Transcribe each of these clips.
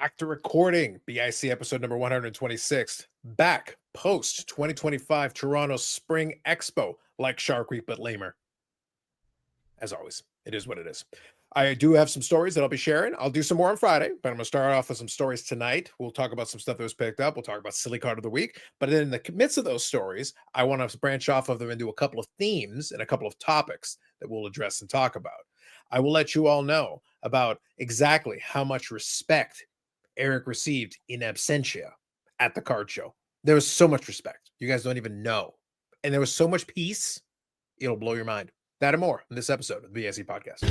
back to recording. BIC episode number 126. Back post 2025 Toronto Spring Expo, like Shark Week, but lamer. As always, it is what it is. I do have some stories that I'll be sharing. I'll do some more on Friday, but I'm going to start off with some stories tonight. We'll talk about some stuff that was picked up. We'll talk about silly card of the week. But then in the midst of those stories, I want to branch off of them into a couple of themes and a couple of topics that we'll address and talk about. I will let you all know about exactly how much respect Eric received in absentia at the card show. There was so much respect. You guys don't even know. And there was so much peace. It'll blow your mind. That and more in this episode of the BIC Podcast.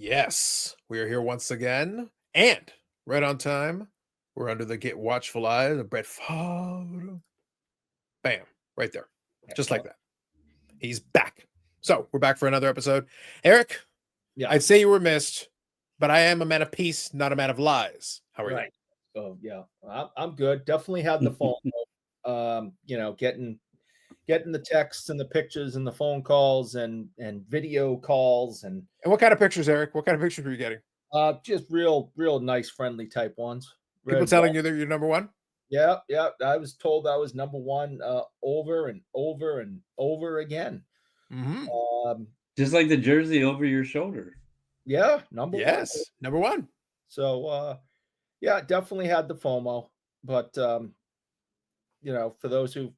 Yes, we are here once again, and right on time. We're under the Get Watchful Eye of Brett Favre. Bam, right there, just like that. He's back. So we're back for another episode. Eric, yeah, I'd say you were missed, but I am a man of peace, not a man of lies. How are right. You? Oh yeah, I'm good. Definitely had the phone. Getting the texts and the pictures and the phone calls and video calls and what kind of pictures, Eric? What kind of pictures were you getting? Just real nice, friendly type ones. People telling you that you're number one? Yeah. I was told I was number one over and over and over again. Mm-hmm. Just like the jersey over your shoulder. Yeah, number one. Yes, number one. So yeah, definitely had the FOMO. But for those who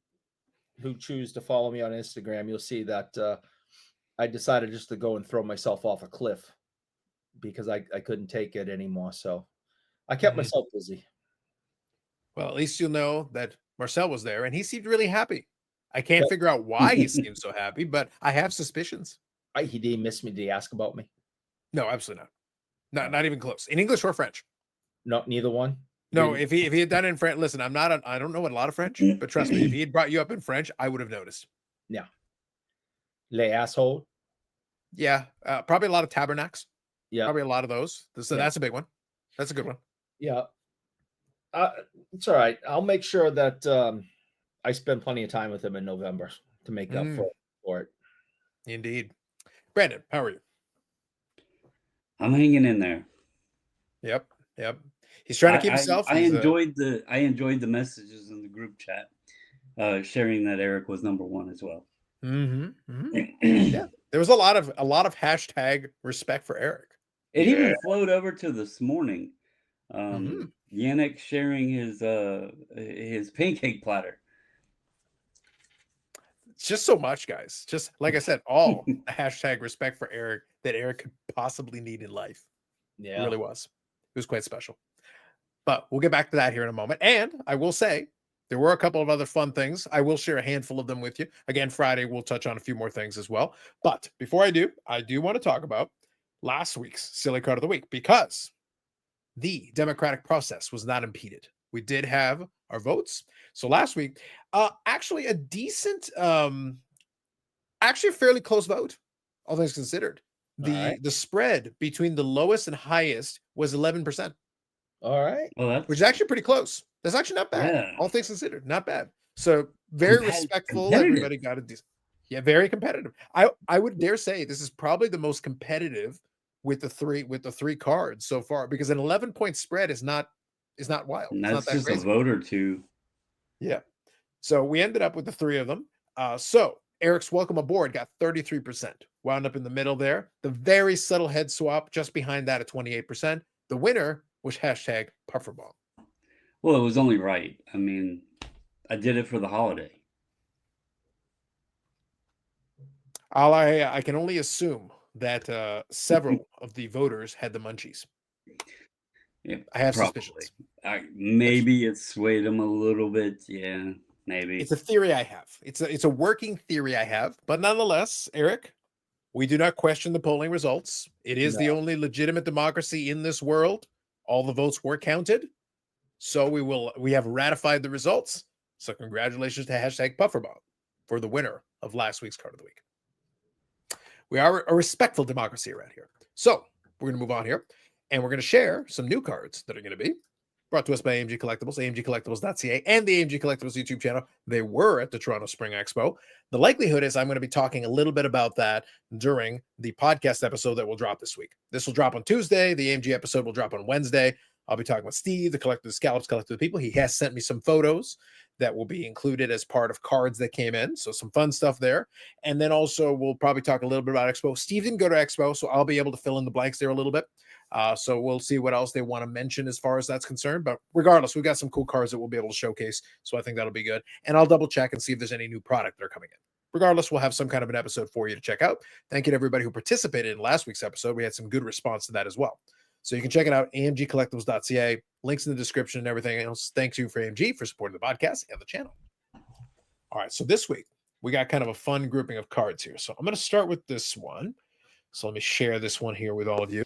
choose to follow me on Instagram, you'll see that I decided just to go and throw myself off a cliff because I couldn't take it anymore. So I kept myself busy. Well, at least you'll know that Marcel was there and he seemed really happy. I can't figure out why he seemed so happy, but I have suspicions. He didn't miss me. Did he ask about me? No, absolutely not. Not even close. In English or French? No, neither one. No, if he had done it in French, listen, I don't know a lot of French, but trust me, if he had brought you up in French, I would have noticed. Yeah. Les asshole. Yeah, probably a lot of tabernacles. Yeah, probably a lot of those. So that's a big one. That's a good one. Yeah, it's all right. I'll make sure that I spend plenty of time with him in November to make up for it. Indeed. Brandon, how are you? I'm hanging in there. Yep. He's trying to keep himself. I enjoyed the messages in the group chat, sharing that Eric was number one as well. Yeah, there was a lot of hashtag respect for Eric. It even flowed over to this morning. Yannick sharing his pancake platter. It's just so much, guys. Just like I said, all hashtag respect for Eric that Eric could possibly need in life. Yeah, it really was. It was quite special. But we'll get back to that here in a moment. And I will say there were a couple of other fun things. I will share a handful of them with you. Again, Friday, we'll touch on a few more things as well. But before I do want to talk about last week's Silly Card of the Week because the democratic process was not impeded. We did have our votes. So last week, actually a decent, actually a fairly close vote, all things considered. The spread between the lowest and highest was 11%. All right. Well, which is actually pretty close. That's actually not bad. Yeah. All things considered, not bad. So very respectful. Everybody got a decent. Yeah, very competitive. I would dare say this is probably the most competitive with the three cards so far because an 11-point spread is not wild. And that's not that just crazy. A vote or two. Yeah. So we ended up with the three of them. So Eric's welcome aboard got 33%. Wound up in the middle there. The very subtle head swap just behind that at 28%. The winner was hashtag Pufferball. Well, it was only right. I mean, I did it for the holiday. I can only assume that several of the voters had the munchies. Yeah, I have probably. suspicions. Maybe it swayed them a little bit. Yeah, maybe. It's a theory I have. It's a working theory I have. But nonetheless, Eric, we do not question the polling results. It is the only legitimate democracy in this world. All the votes were counted. So we have ratified the results. So congratulations to hashtag Pufferball for the winner of last week's Card of the Week. We are a respectful democracy around here. So we're going to move on here. And we're going to share some new cards that are going to be brought to us by AMG Collectibles, amgcollectibles.ca, and the AMG Collectibles YouTube channel. They were at the Toronto Spring Expo. The likelihood is I'm going to be talking a little bit about that during the podcast episode that will drop this week. This will drop on Tuesday. The AMG episode will drop on Wednesday. I'll be talking with Steve, the collector of the Scallops, collector of the people. He has sent me some photos that will be included as part of cards that came in. So some fun stuff there. And then also we'll probably talk a little bit about Expo. Steve didn't go to Expo, so I'll be able to fill in the blanks there a little bit. So we'll see what else they want to mention as far as that's concerned. But regardless, we've got some cool cards that we'll be able to showcase. So I think that'll be good. And I'll double check and see if there's any new product that are coming in. Regardless, we'll have some kind of an episode for you to check out. Thank you to everybody who participated in last week's episode. We had some good response to that as well. So you can check it out, amgcollectibles.ca. Links in the description and everything else. Thanks you for AMG for supporting the podcast and the channel. All right, so this week, we got kind of a fun grouping of cards here. So I'm going to start with this one. So let me share this one here with all of you.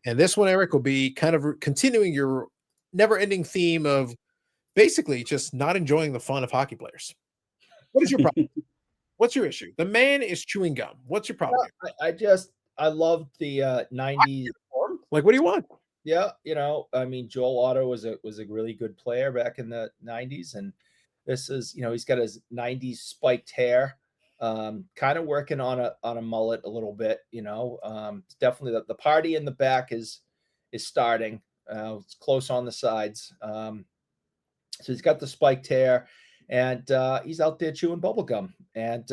And this one, Eric, will be kind of continuing your never-ending theme of basically just not enjoying the fun of hockey players. What is your problem? What's your issue? The man is chewing gum. What's your problem? I loved the 90s. Like, what do you want? Yeah, I mean, Joel Otto was a really good player back in the 90s, and this is, he's got his 90s spiked hair, kind of working on a mullet a little bit, it's definitely the party in the back is starting. It's close on the sides. So he's got the spiked hair, and he's out there chewing bubble gum. And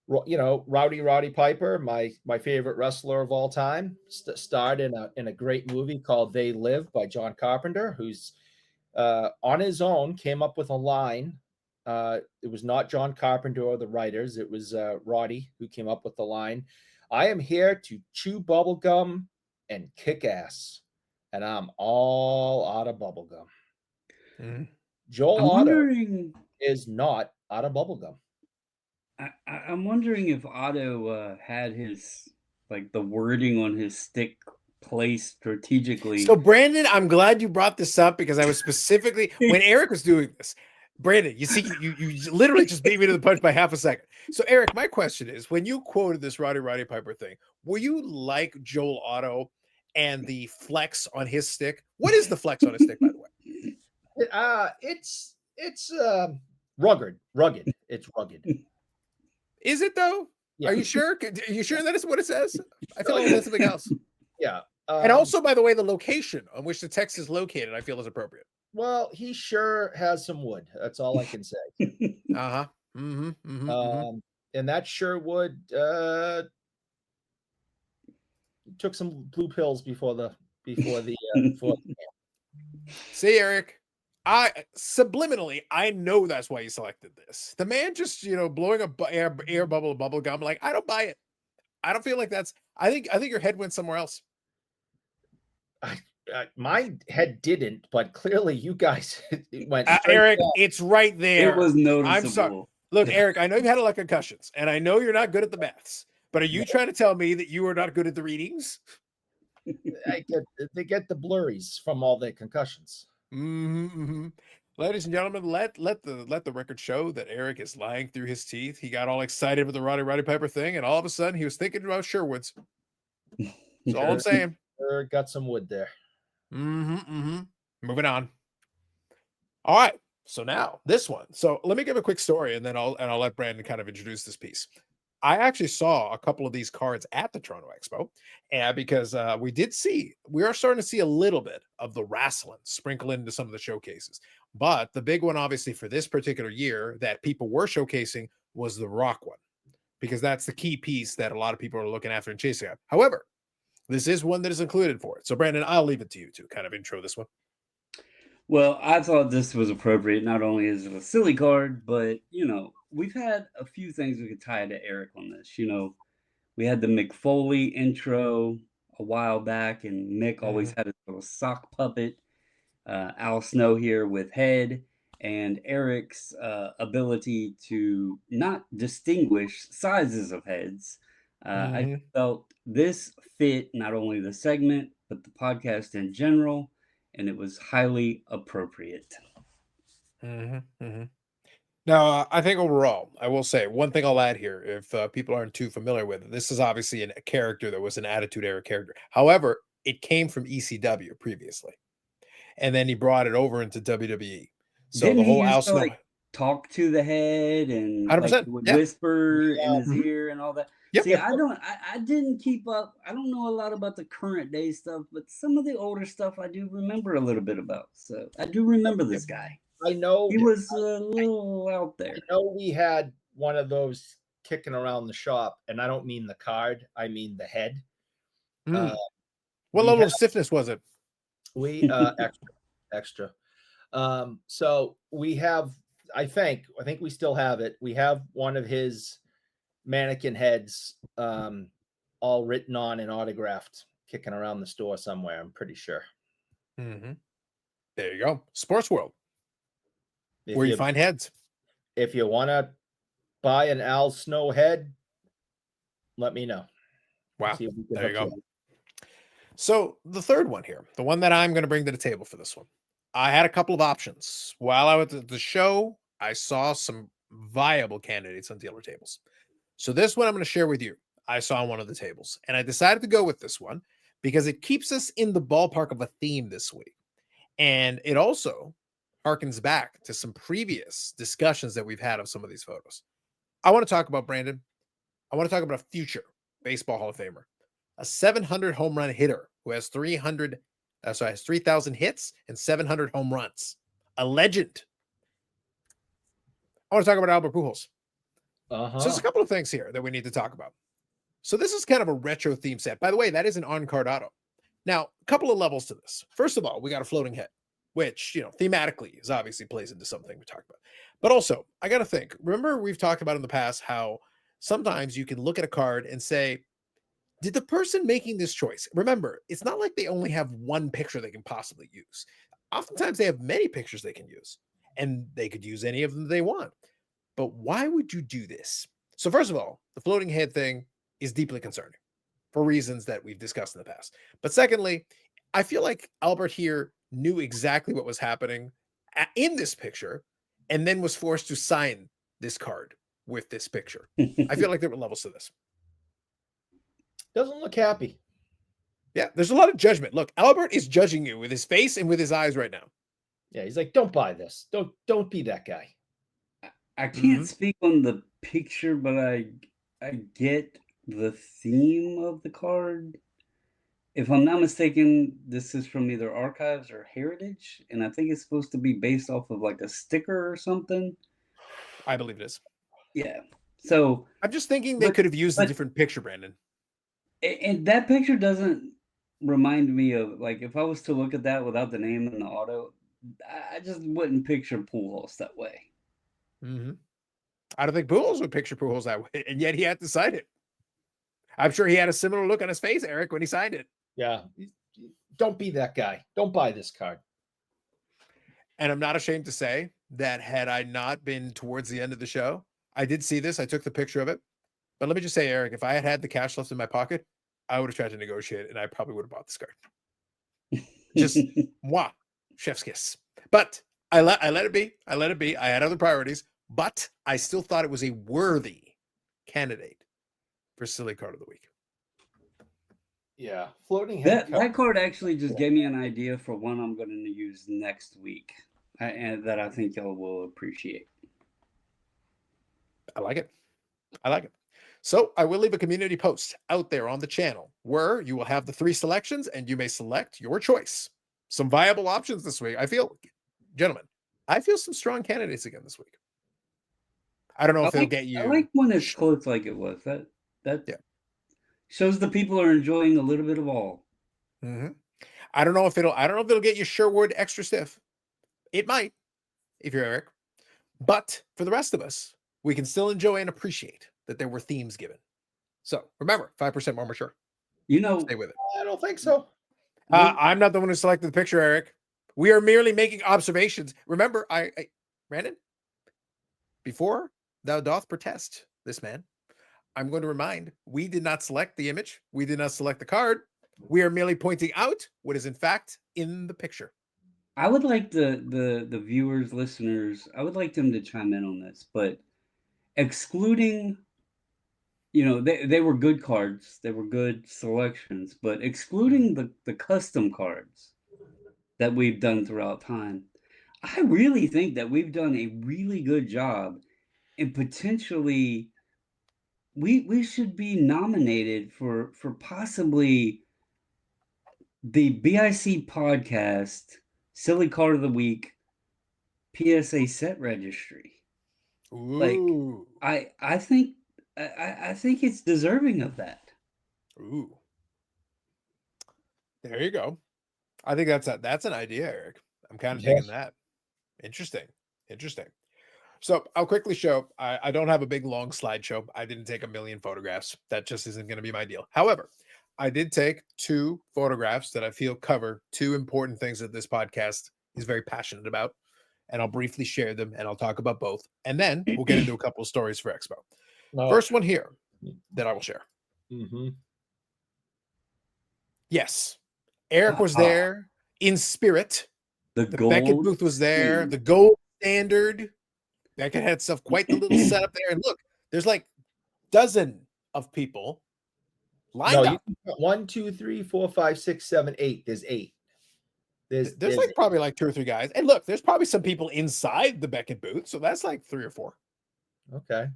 Rowdy Piper, my favorite wrestler of all time, starred in a great movie called They Live by John Carpenter, who's on his own came up with a line. It was not John Carpenter or the writers. It was Roddy who came up with the line. I am here to chew bubble gum and kick ass, and I'm all out of bubble gum. Mm-hmm. Joel Otto is not out of bubble gum. I'm wondering if Otto had his, like, the wording on his stick placed strategically. So, Brandon, I'm glad you brought this up because I was specifically, when Eric was doing this, Brandon, you see, you literally just beat me to the punch by half a second. So, Eric, my question is, when you quoted this Roddy Piper thing, were you like Joel Otto and the flex on his stick? What is the flex on his stick, by the way? It's rugged. It's rugged. Is it though? Yeah. Are you sure? Are you sure that is what it says? I feel like it's something else. Yeah. And also, by the way, the location on which the text is located, I feel is appropriate. Well, he sure has some wood. That's all I can say. Uh-huh. And that sure would took some blue pills before the See, Eric, I subliminally, I know that's why you selected this. The man just, blowing a air bubble gum. Like, I don't buy it. I don't feel like that's. I think your head went somewhere else. My head didn't, but clearly you guys went. Eric, it's right there. It was noticeable. I'm sorry. Look, Eric, I know you've had a lot of concussions, and I know you're not good at the maths. But are you trying to tell me that you are not good at the readings? They get the blurries from all the concussions. Mm-hmm. Ladies and gentlemen, let the record show that Eric is lying through his teeth. He got all excited with the Roddy Piper thing, and all of a sudden he was thinking about Sherwoods. That's all I'm saying. Got some wood there. Moving on. All right. So now this one. So let me give a quick story, and then I'll let Brandon kind of introduce this piece. I actually saw a couple of these cards at the Toronto Expo, and because we are starting to see a little bit of the wrestling sprinkle into some of the showcases. But the big one, obviously, for this particular year that people were showcasing was the Rock one, because that's the key piece that a lot of people are looking after and chasing out. However, this is one that is included for it. So, Brandon, I'll leave it to you to kind of intro this one. Well, I thought this was appropriate. Not only is it a silly card, but, we've had a few things we could tie to Eric on this. We had the McFoley intro a while back, and Mick always had his little sock puppet. Al Snow here with head, and Eric's ability to not distinguish sizes of heads. I felt this fit not only the segment, but the podcast in general, and it was highly appropriate. Now, I think overall, I will say one thing I'll add here, if people aren't too familiar with it, this is obviously a character that was an Attitude Era character. However, it came from ECW previously, and then he brought it over into WWE. So Didn't the he whole Al used to Snow, like talk to the head and like 100%. would Yeah. whisper in his Mhm. ear and all that? Yep. See, I didn't keep up. I don't know a lot about the current day stuff, but some of the older stuff I do remember a little bit about. So I do remember this guy. I know. He was a little out I there. know we had one of those kicking around the shop, and I don't mean the card. I mean the head. Mm. Uh, What we level had of stiffness was it? extra. So we have. I think we still have it. We have one of his mannequin heads, all written on and autographed, kicking around the store somewhere. I'm pretty sure. Mm-hmm. There you go. Sports World, If where you you find heads. if you want to buy an Al Snow head, let me know. Wow. See if we can There you hook go. you up. So the third one here, the one that I'm going to bring to the table for this one, I had a couple of options. While I was at the show, I saw some viable candidates on dealer tables. So this one I'm going to share with you. I saw on one of the tables, and I decided to go with this one because it keeps us in the ballpark of a theme this week. And it also harkens back to some previous discussions that we've had of some of these photos. I want to talk about Brandon. I want to talk about a future baseball Hall of Famer, a 700 home run hitter who has 3,000 hits and 700 home runs, a legend. I want to talk about Albert Pujols. So there's a couple of things here that we need to talk about. So this is kind of a retro theme set. By the way, that is an on-card auto. Now, a couple of levels to this. First of all, we got a floating head, which, thematically is obviously plays into something we talked about. But also, I got to think, remember we've talked about in the past how sometimes you can look at a card and say, did the person making this choice, remember, it's not like they only have one picture they can possibly use. Oftentimes they have many pictures they can use, and they could use any of them they want. But why would you do this? So first of all, the floating head thing is deeply concerning for reasons that we've discussed in the past. But secondly, I feel like Albert here knew exactly what was happening in this picture and then was forced to sign this card with this picture. I feel like there were levels to this. Doesn't look happy. Yeah, there's a lot of judgment. Look, Albert is judging you with his face and with his eyes right now. Yeah, he's like, don't buy this. Don't be that guy. I can't speak on the picture, but I get the theme of the card. If I'm not mistaken, this is from either Archives or Heritage, and I think it's supposed to be based off of like a sticker or something. I believe it is. Yeah. So I'm just thinking they could have used a different picture, Brandon. And that picture doesn't remind me of, like, if I was to look at that without the name and the auto, I just wouldn't picture Pujols that way. I don't think Pujols would picture Pujols that way, and yet he had to sign it. I'm sure he had a similar look on his face, Eric, when he signed it. Yeah. Don't be that guy. Don't buy this card. And I'm not ashamed to say that had I not been towards the end of the show, I did see this. I took the picture of it. But let me just say, Eric, if I had had the cash left in my pocket, I would have tried to negotiate, and I probably would have bought this card. Just, moi, chef's kiss. But I let it be. I let it be. I had other priorities, but I still thought it was a worthy candidate for Silly Card of the Week. Yeah, floating head. That card actually just gave me an idea for one I'm going to use next week, and that I think y'all will appreciate. I like it. I like it. So I will leave a community post out there on the channel where you will have the 3 selections and you may select your choice. Some viable options this week. I feel, gentlemen, I feel some strong candidates again this week. I don't know if they'll get you. I like when it's close like it was. That shows the people are enjoying a little bit of all. I don't know if it'll get you Sherwood extra stiff. It might, if you're Eric. But for the rest of us, we can still enjoy and appreciate that there were themes given. So remember, 5% more mature. Stay with it. I don't think so. I'm not the one who selected the picture, Eric. We are merely making observations. Remember, Brandon, before thou doth protest this man, I'm going to remind, we did not select the image. We did not select the card. We are merely pointing out what is in fact in the picture. I would like the viewers, listeners, I would like them to chime in on this, but excluding you know, they were good cards. They were good selections, but excluding the custom cards that we've done throughout time, I really think that we've done a really good job and potentially we should be nominated for possibly the BIC podcast Silly Card of the Week PSA set registry. Like Ooh. I think I think it's deserving of that. Ooh. There you go. I think that's an idea, Eric. I'm kind of digging Yes. that. Interesting. Interesting. So I'll quickly show. I don't have a big long slideshow. I didn't take a million photographs. That just isn't going to be my deal. However, I did take 2 photographs that I feel cover 2 important things that this podcast is very passionate about. And I'll briefly share them and I'll talk about both. And then we'll get into a couple of stories for Expo. No. First one here that I will share. Mm-hmm. Yes. Eric was there in spirit. The The gold Beckett booth was there. standard. The gold standard. Beckett had stuff, quite the little setup there. And look, there's like dozen of people lined No, you up. can put 1, 2, 3, 4, 5, 6, 7, 8. There's 8. There's like probably like 2 or 3 guys. And look, there's probably some people inside the Beckett booth. So that's like 3 or 4, okay.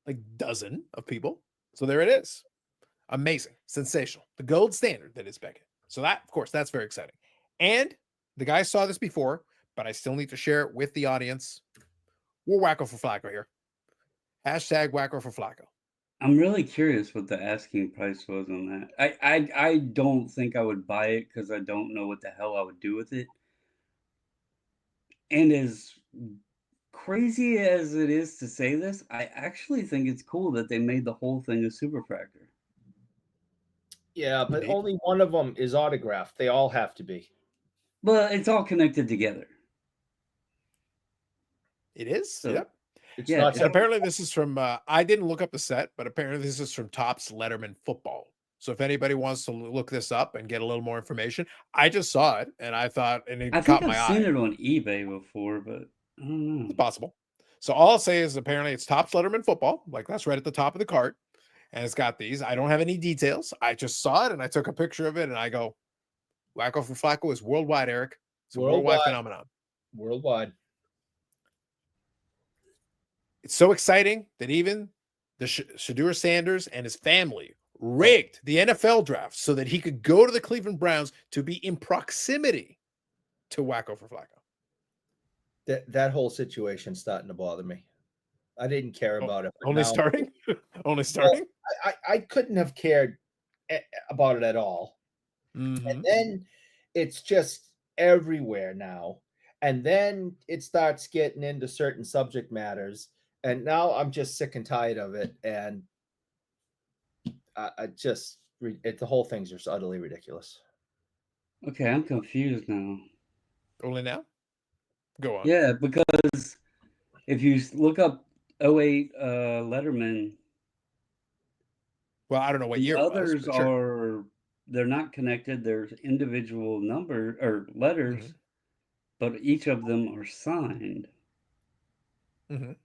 like dozen of people. So there it is. Amazing. Sensational. The gold standard that is Beckett. So that, of course, that's very exciting. And the guys saw this before, but I still need to share it with the audience. We're Wacko for Flacco here. Hashtag Wacko for Flacco. I'm really curious what the asking price was on that. I don't think I would buy it because I don't know what the hell I would do with it. And as crazy as it is to say this, I actually think it's cool that they made the whole thing a superfractor. Yeah, but Indeed. only one of them is autographed. They all have to be. But it's all connected together. It is. So, Yep. It's yeah, not And apparently this is from I didn't look up the set, but apparently this is from Topps Letterman Football. So if anybody wants to look this up and get a little more information, I just saw it and I thought, and it I caught think my I've seen eye. it on eBay before, but I don't know. It's possible. So all I'll say is apparently it's Topps Letterman Football, like that's right at the top of the cart, and it's got these. I don't have any details. I just saw it and I took a picture of it, and I go, Wacko for Flacco is worldwide, Eric. It's a worldwide phenomenon. Worldwide. It's so exciting that even the Shadeur Sanders and his family rigged the NFL draft so that he could go to the Cleveland Browns to be in proximity to Wacko for Flacco. That whole situation's starting to bother me. I didn't care about it. But Only now, starting? Only starting? I couldn't have cared about it at all. Mhm. And then it's just everywhere now. And then it starts getting into certain subject matters. And now I'm just sick and tired of it. And the whole thing's just utterly ridiculous. Okay, I'm confused now. Only now? Go on. Yeah, because if you look up 08 Letterman, Well, I don't know what the year it was. others But sure. are they're not connected. There's individual number or letters, Mhm. but each of them are signed. Mhm.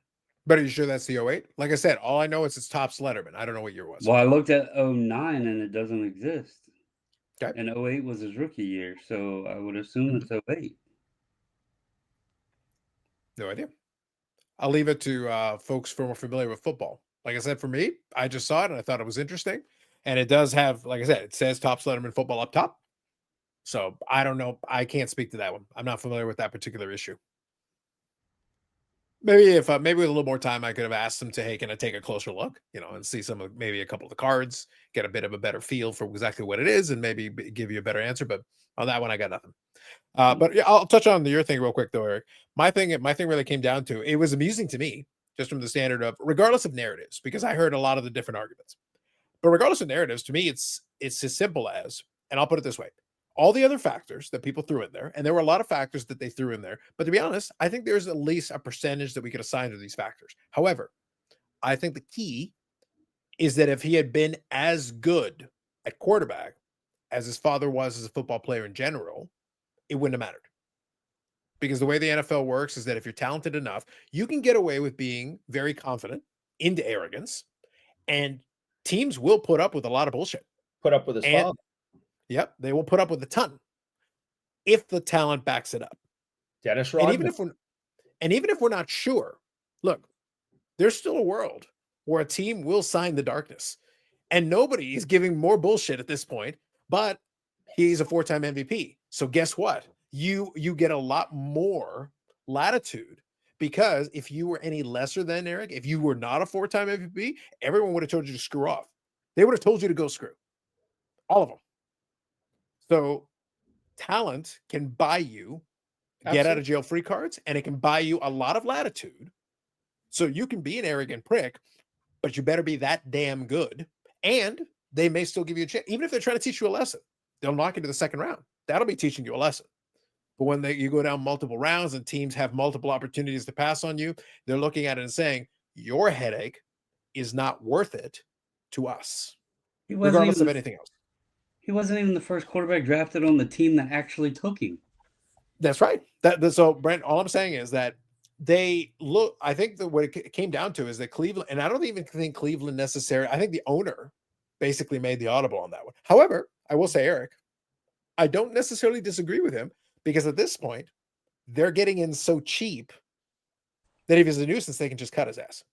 But are you sure that's the 08? Like I said, all I know is it's Topps Letterman. I don't know what year it was. Well, I looked at 09 and it doesn't exist. Okay. And 08 was his rookie year, so I would assume it's 08. No idea. I'll leave it to folks who are more familiar with football. Like I said, for me, I just saw it and I thought it was interesting. And it does have, like I said, it says Topps Letterman Football up top. So I don't know. I can't speak to that one. I'm not familiar with that particular issue. Maybe if maybe with a little more time, I could have asked them to, hey, can I take a closer look, and see maybe a couple of the cards, get a bit of a better feel for exactly what it is, and maybe give you a better answer. But on that one, I got nothing. But yeah, I'll touch on your thing real quick, though, Eric. My thing really came down to it was amusing to me, just from the standard of regardless of narratives, because I heard a lot of the different arguments. But regardless of narratives, to me, it's as simple as, and I'll put it this way: all the other factors that people threw in there, and there were a lot of factors that they threw in there. But to be honest, I think there's at least a percentage that we could assign to these factors. However, I think the key is that if he had been as good at quarterback as his father was as a football player in general, it wouldn't have mattered. Because the way the NFL works is that if you're talented enough, you can get away with being very confident into arrogance and teams will put up with a lot of bullshit. Put up with his And father. yep, they will put up with a ton if the talent backs it up. Dennis And Rodman. even if we're not sure, look, there's still a world where a team will sign the darkness. And nobody is giving more bullshit at this point, but he's a 4-time MVP. So guess what? You get a lot more latitude, because if you were any lesser than Eric, if you were not a 4-time MVP, everyone would have told you to screw off. They would have told you to go screw. All of them. So talent can buy you get out of jail free cards, and it can buy you a lot of latitude. So you can be an arrogant prick, but you better be that damn good. And they may still give you a chance. Even if they're trying to teach you a lesson, they'll knock you to the second round. That'll be teaching you a lesson. But when you go down multiple rounds and teams have multiple opportunities to pass on you, they're looking at it and saying, your headache is not worth it to us, regardless of anything else. He wasn't even the first quarterback drafted on the team that actually took him. That's right. So, Brent, all I'm saying is that I think what it came down to is that Cleveland, and I don't even think Cleveland necessarily, I think the owner basically made the audible on that one. However, I will say, Eric, I don't necessarily disagree with him, because at this point, they're getting in so cheap that if he's a nuisance, they can just cut his ass.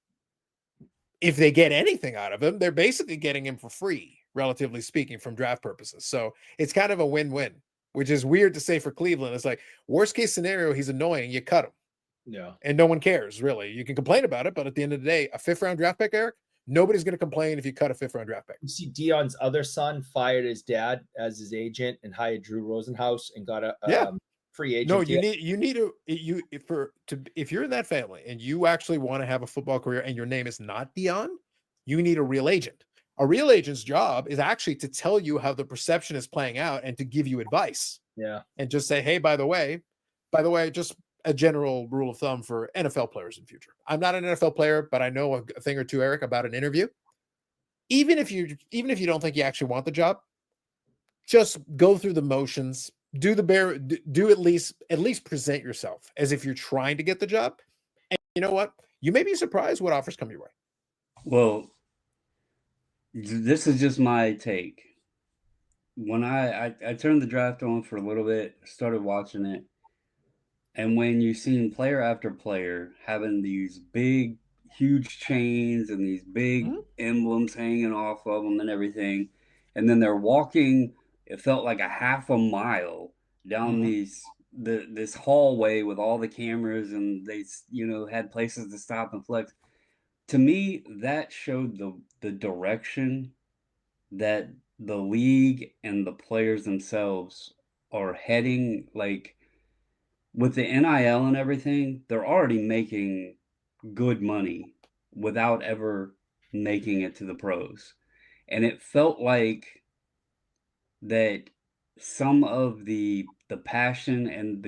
If they get anything out of him, they're basically getting him for free, relatively speaking, from draft purposes. So it's kind of a win-win, which is weird to say for Cleveland. It's like, worst case scenario, he's annoying, you cut him. Yeah. And no one cares, really. You can complain about it, but at the end of the day, a 5th-round draft pick, Eric, nobody's going to complain if you cut a 5th-round draft pick. You see Dion's other son fired his dad as his agent and hired Drew Rosenhaus and got a free agent. No, if you're in that family and you actually want to have a football career and your name is not Dion, you need a real agent. A real agent's job is actually to tell you how the perception is playing out and to give you advice. Yeah. And just say, hey, by the way, just a general rule of thumb for NFL players in future. I'm not an NFL player, but I know a thing or two, Eric, about an interview. Even if you don't think you actually want the job, just go through the motions. Do at least present yourself as if you're trying to get the job. And you know what? You may be surprised what offers come your way. Well, this is just my take. When I turned the draft on for a little bit, started watching it, and when you've seen player after player having these big, huge chains and these big emblems hanging off of them and everything, and then they're walking, it felt like a half a mile down this hallway with all the cameras, and they had places to stop and flex. To me, that showed the direction that the league and the players themselves are heading. Like, with the NIL and everything, they're already making good money without ever making it to the pros. And it felt like that some of the passion and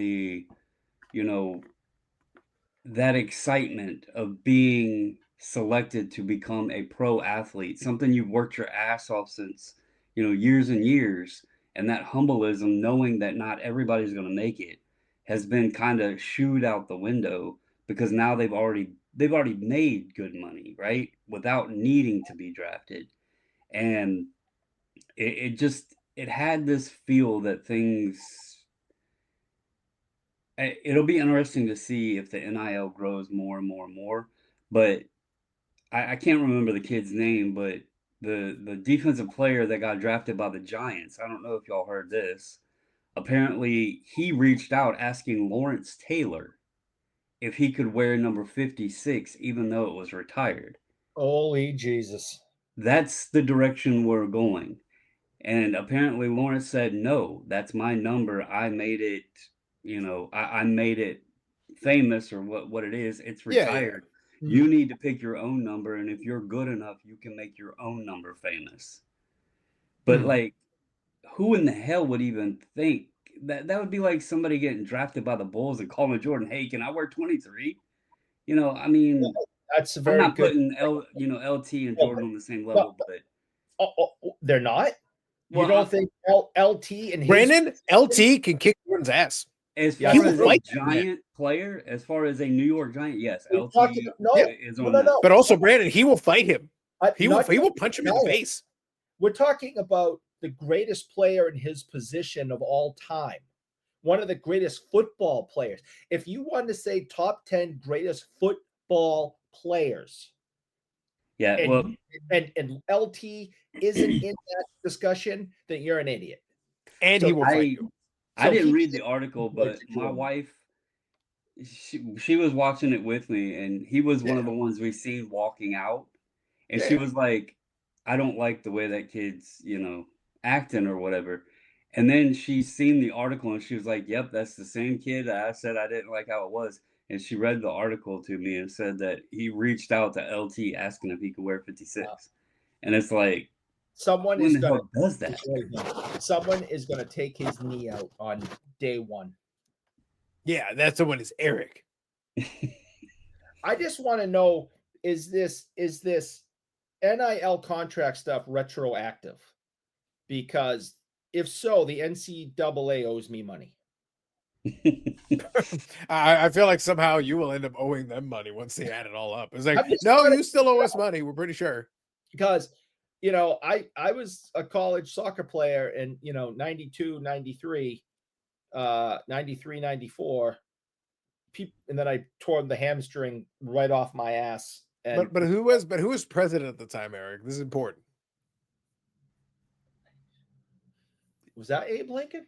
that excitement of being selected to become a pro athlete, something you've worked your ass off since, years and years, and that humbleism, knowing that not everybody's going to make it, has been kind of shooed out the window, because now they've already made good money, right, without needing to be drafted. And it had this feel that it'll be interesting to see if the NIL grows more and more and more. But I can't remember the kid's name, but the defensive player that got drafted by the Giants, I don't know if y'all heard this. Apparently, he reached out asking Lawrence Taylor if he could wear number 56, even though it was retired. Holy Jesus. That's the direction we're going. And apparently Lawrence said, no, that's my number. I made it, I made it famous, or what it is. It's retired. Yeah. You need to pick your own number. And if you're good enough, you can make your own number famous. But like, who in the hell would even think that would be like somebody getting drafted by the Bulls and calling Jordan, hey, can I wear 23? I mean, that's very I'm not good. putting LT and Jordan on the same level, but they're not. Well, you don't think LT and Brandon LT can kick Jordan's ass? As far as a giant player, as far as a New York Giant, yes, LT is on that. But also, Brandon, he will fight him. He will punch him in the face. We're talking about the greatest player in his position of all time. One of the greatest football players. If you want to say top 10 greatest football players, Yeah, and, well, and LT isn't in that discussion, then you're an idiot. And So he will fight you. I So didn't he read the can't article, avoid but to my join. wife, she was watching it with me, and he was one of Yeah. the ones we seen walking out, and she Yeah. was like, "I don't like the way that kid's, acting or whatever." And then she seen the article, and she was like, "Yep, that's the same kid that I said I didn't like how it was." And she read the article to me and said that he reached out to LT asking if he could wear 56. And it's like, Someone who in is the going hell does to that? destroy him. Someone is going to take his knee out on day one. Yeah, that's the one is Eric. I just want to know, is this NIL contract stuff retroactive? Because if so, the NCAA owes me money. I feel like somehow you will end up owing them money once they add it all up. It's like, I'm just no, trying to you still owe us money. We're pretty sure. because I was a college soccer player in 92, 93, 93, 94. And then I tore the hamstring right off my ass. And But who was president at the time, Eric? This is important. was that Abe Lincoln?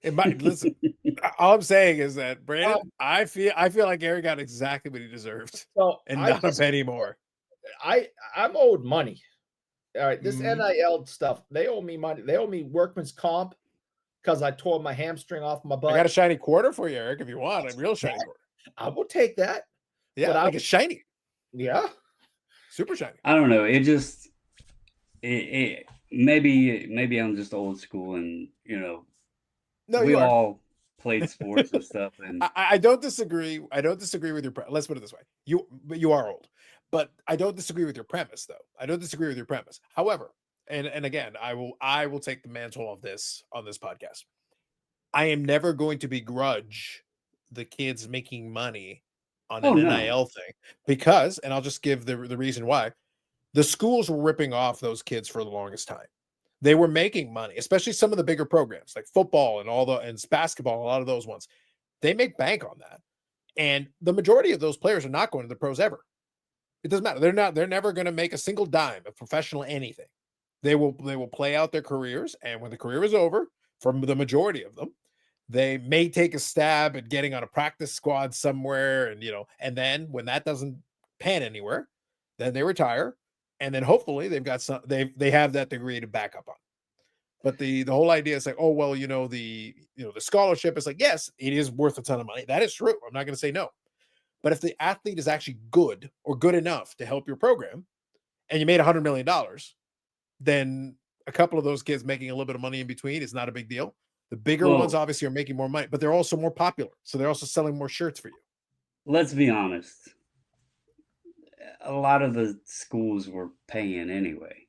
It might listen. All I'm saying is that Brandon, I feel like Eric got exactly what he deserved, So and not a penny more. I'm owed money. All right, this Mhm. NIL stuff, they owe me money. They owe me workman's comp because I tore my hamstring off my I butt. got a shiny quarter for you, Eric, if you want a real shiny quarter. I will take that. Yeah, But like a shiny, Yeah. super shiny. I don't know. It just maybe I'm just old school, and No, we you are. all played sports and stuff, and I don't disagree. I don't disagree with your. Let's put it this way: you are old, but I don't disagree with your premise, though. I don't disagree with your premise. However, and again, I will take the mantle of this on this podcast. I am never going to begrudge the kids making money on oh an no, NIL thing because, and I'll just give the reason why. The schools were ripping off those kids for the longest time. They were making money, especially some of the bigger programs like football and basketball, a lot of those ones. They make bank on that. And the majority of those players are not going to the pros ever. It doesn't matter. They're never going to make a single dime of professional anything. They will play out their careers, and when the career is over, for the majority of them, they may take a stab at getting on a practice squad somewhere, and then when that doesn't pan anywhere, then they retire, and then hopefully they've got they have that degree to back up on. But the whole idea is like, oh well, the scholarship is like, yes, it is worth a ton of money. That is true. I'm not going to say no. But if the athlete is actually good or good enough to help your program, and you made $100 million, then a couple of those kids making a little bit of money in between is not a big deal. The bigger ones well, obviously are making more money, but they're also more popular. So they're also selling more shirts for you. let's be honest. A lot of the schools were paying anyway.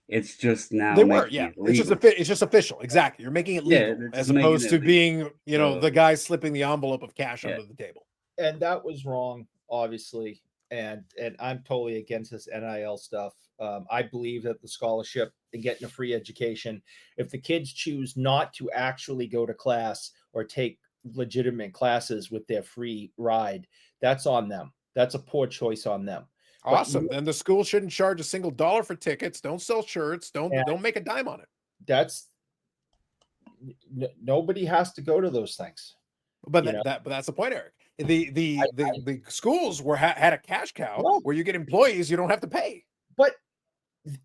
It's just now They were, making yeah. it It's legal. just official. Exactly. You're making it Yeah, legal they're just as making opposed it to legal. being, the So, guy slipping the envelope of cash yeah. under the table. And that was wrong, obviously. And I'm totally against this NIL stuff. I believe that the scholarship and getting a free education, if the kids choose not to actually go to class or take legitimate classes with their free ride, that's on them. That's a poor choice on them. Awesome. Then the school shouldn't charge a single dollar for tickets. Don't sell shirts. Don't make a dime on it. That's nobody has to go to those things. But that's the point, Eric. The schools had a cash cow where you get employees you don't have to pay. But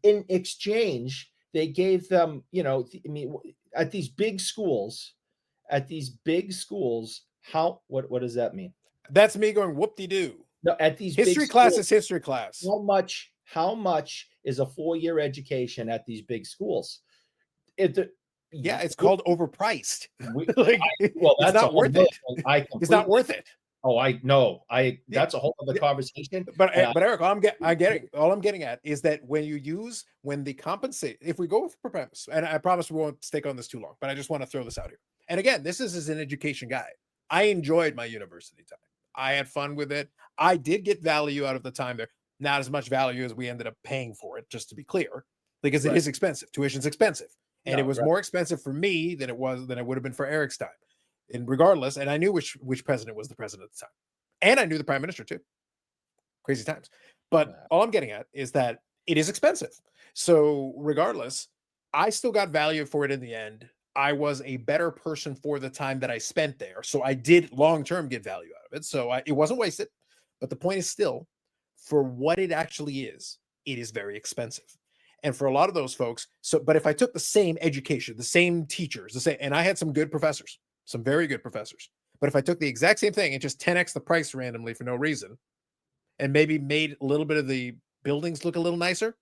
in exchange, they gave them, at these big schools, how what does that mean? That's me going whoop-de-doo. No, at these history big class schools, is history class. How much is a 4-year education at these big schools? It's called overpriced. That's not worth it. It's not worth it. Oh, I know. That's a whole other conversation. But Eric, all I'm getting at is that when the compensate, if we go with premise, and I promise we won't stick on this too long, but I just want to throw this out here. And again, this is as an education guy. I enjoyed my university time. I had fun with it. I did get value out of the time there. not as much value as we ended up paying for it, just to be clear, because it Right. is expensive. Tuition's expensive. And it No, was right. more expensive for me than it would have been for Eric's time. And regardless, and I knew which president was the president at the time. And I knew the prime minister too. Crazy times. But Wow. all I'm getting at is that it is expensive. So regardless, I still got value for it in the end. I was a better person for the time that I spent there. So I did long term get value out of it. So it wasn't wasted. But the point is still, for what it actually is, it is very expensive. And for a lot of those folks, but if I took the same education, the same teachers, the same, and I had some good professors, some very good professors, but if I took the exact same thing and just 10x the price randomly for no reason, and maybe made a little bit of the buildings look a little nicer,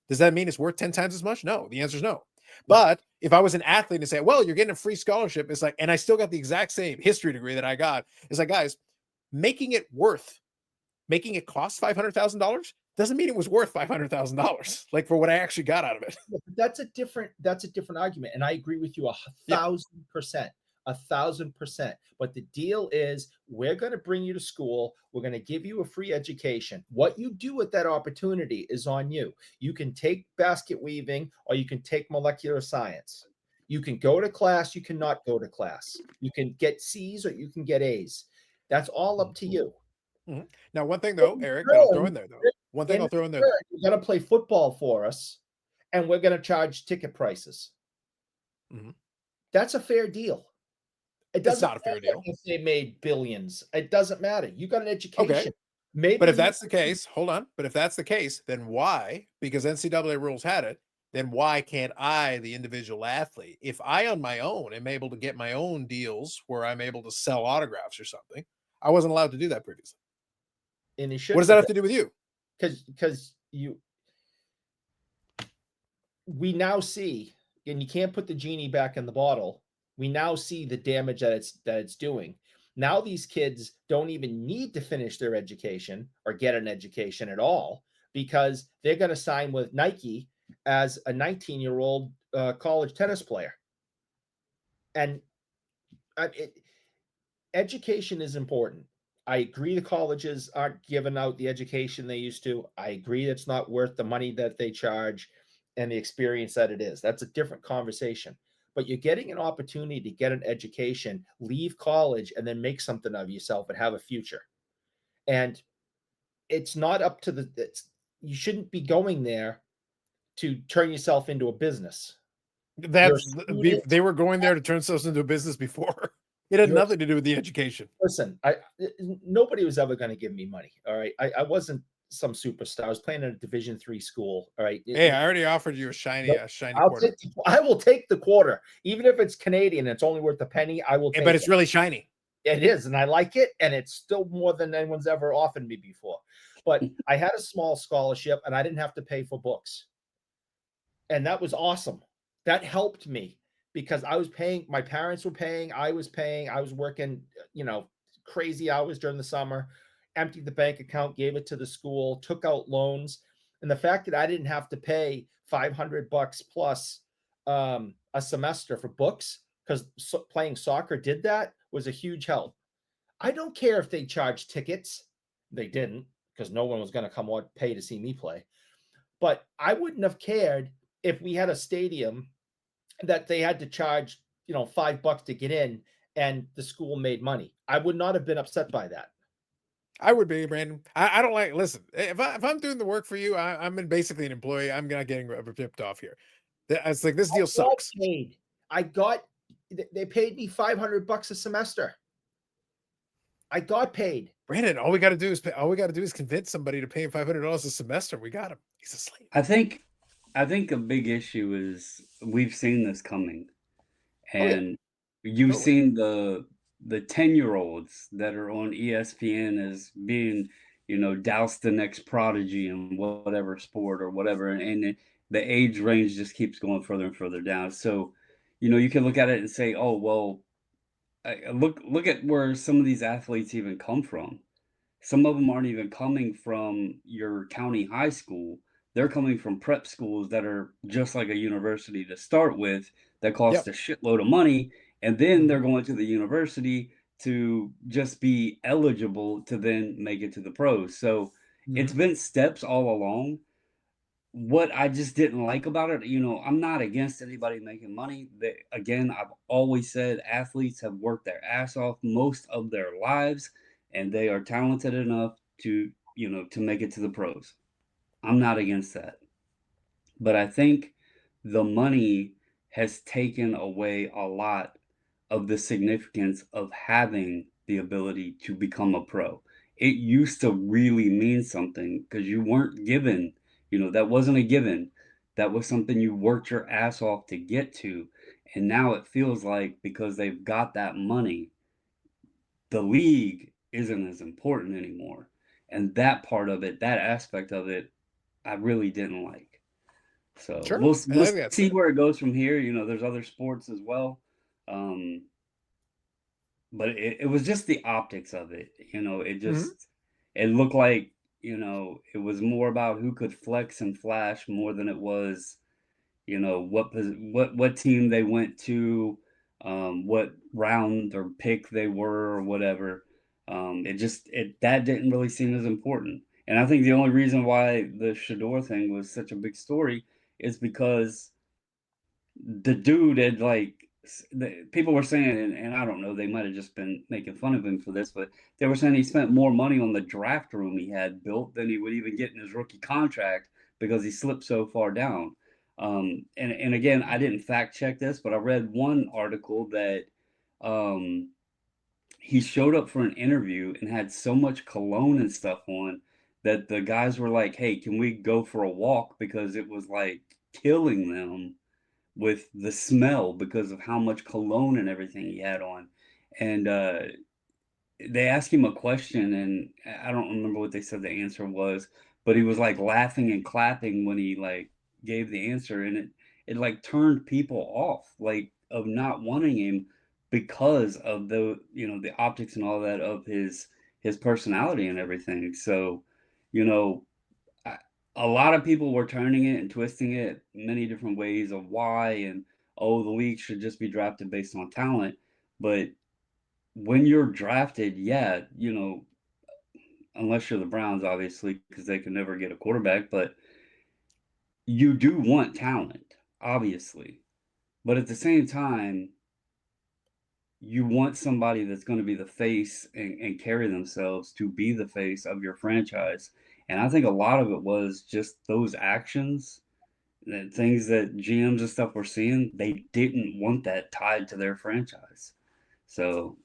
does that mean it's worth 10 times as much? No, the answer is no. But if I was an athlete and say, well, you're getting a free scholarship, it's like, and I still got the exact same history degree that I got, it's like, guys, making it cost $500,000 doesn't mean it was worth $500,000, like for what I actually got out of it. That's a different argument, and I agree with you 1,000%, 1,000%. But the deal is, we're going to bring you to school. We're going to give you a free education. What you do with that opportunity is on you. You can take basket weaving, or you can take molecular science. You can go to class. You cannot go to class. You can get C's or you can get A's. That's all up to you. Mm-hmm. Now, one thing though, Eric, that I'll throw in there though. One thing I'll throw in there. You're going to play football for us, and we're going to charge ticket prices. Mm-hmm. That's a fair deal. It's not a fair deal. If they made billions, it doesn't matter. You got an education. Okay. Maybe, but if that's the case, hold on. But if that's the case, then why? Because NCAA rules had it. Then why can't I, the individual athlete, if I on my own am able to get my own deals where I'm able to sell autographs or something, I wasn't allowed to do that previously. And what does that have to do with you? Because we now see, and you can't put the genie back in the bottle. We now see the damage that it's doing. Now these kids don't even need to finish their education or get an education at all, because they're going to sign with Nike as a 19-year-old college tennis player. And education is important. I agree the colleges aren't giving out the education they used to. I agree it's not worth the money that they charge and the experience that it is. That's a different conversation. But you're getting an opportunity to get an education, leave college, and then make something of yourself and have a future. And it's not up to you shouldn't be going there to turn yourself into a business. They were going there to turn themselves into a business before. It had nothing to do with the education. Listen, nobody was ever going to give me money. All right. I wasn't some superstar. I was playing at a Division III school. All right. Hey, I already offered you a shiny quarter. I will take the quarter. Even if it's Canadian, it's only worth a penny. I will take it. But it's really shiny. It is, and I like it, and it's still more than anyone's ever offered me before. But I had a small scholarship, and I didn't have to pay for books. And that was awesome. That helped me, because I was paying, my parents were paying, I was working, crazy hours during the summer, emptied the bank account, gave it to the school, took out loans. And the fact that I didn't have to pay $500 plus a semester for books, because playing soccer did that, was a huge help. I don't care if they charge tickets. They didn't, because no one was going to come out pay to see me play. But I wouldn't have cared if we had a stadium that they had to charge, $5 to get in, and the school made money. I would not have been upset by that. I would be, Brandon. I don't like, listen, if I'm doing the work for you, I'm basically an employee. I'm not getting ripped off here. It's like, this deal sucks. They paid me $500 a semester. I got paid. Brandon, all we got to do is convince somebody to pay him $500 a semester. We got him. He's asleep. I think a big issue is we've seen this coming, and you've seen the 10-year-olds that are on ESPN as being, doused the next prodigy in whatever sport or whatever, and the age range just keeps going further and further down. So, you can look at it and say, oh, well, look at where some of these athletes even come from. Some of them aren't even coming from your county high school. They're coming from prep schools that are just like a university to start with, that cost a shitload of money. And then they're going to the university to just be eligible to then make it to the pros. So It's been steps all along. What I just didn't like about it, I'm not against anybody making money. Again, I've always said athletes have worked their ass off most of their lives, and they are talented enough to make it to the pros. I'm not against that. But I think the money has taken away a lot of the significance of having the ability to become a pro. It used to really mean something because you weren't given, that wasn't a given. That was something you worked your ass off to get to. And now it feels like because they've got that money, the league isn't as important anymore. And that part of it, that aspect of it, I really didn't like. So Sure. we'll I think that's see fair. where it goes from here. There's other sports as well. Um, but it was just the optics of it. Mhm. It looked like, it was more about who could flex and flash more than it was, what team they went to, what round or pick they were or whatever. That didn't really seem as important. And I think the only reason why the Shador thing was such a big story is because the dude had people were saying, and I don't know, they might have just been making fun of him for this, but they were saying he spent more money on the draft room he had built than he would even get in his rookie contract because he slipped so far down. And again, I didn't fact check this, but I read one article that um, he showed up for an interview and had so much cologne and stuff on that the guys were like, "Hey, can we go for a walk?" Because it was like killing them with the smell because of how much cologne and everything he had on. And they asked him a question, and I don't remember what they said the answer was, but he was like laughing and clapping when he like gave the answer, and it like turned people off, like of not wanting him because of the optics and all that of his personality and everything. So, you know, I, a lot of people were turning it and twisting it many different ways of why, and oh, the league should just be drafted based on talent. But when you're drafted, yeah, unless you're the Browns, obviously, because they can never get a quarterback, but you do want talent, obviously. But at the same time, you want somebody that's going to be the face and carry themselves to be the face of your franchise. And I think a lot of it was just those actions, the things that GMs and stuff were seeing, they didn't want that tied to their franchise. So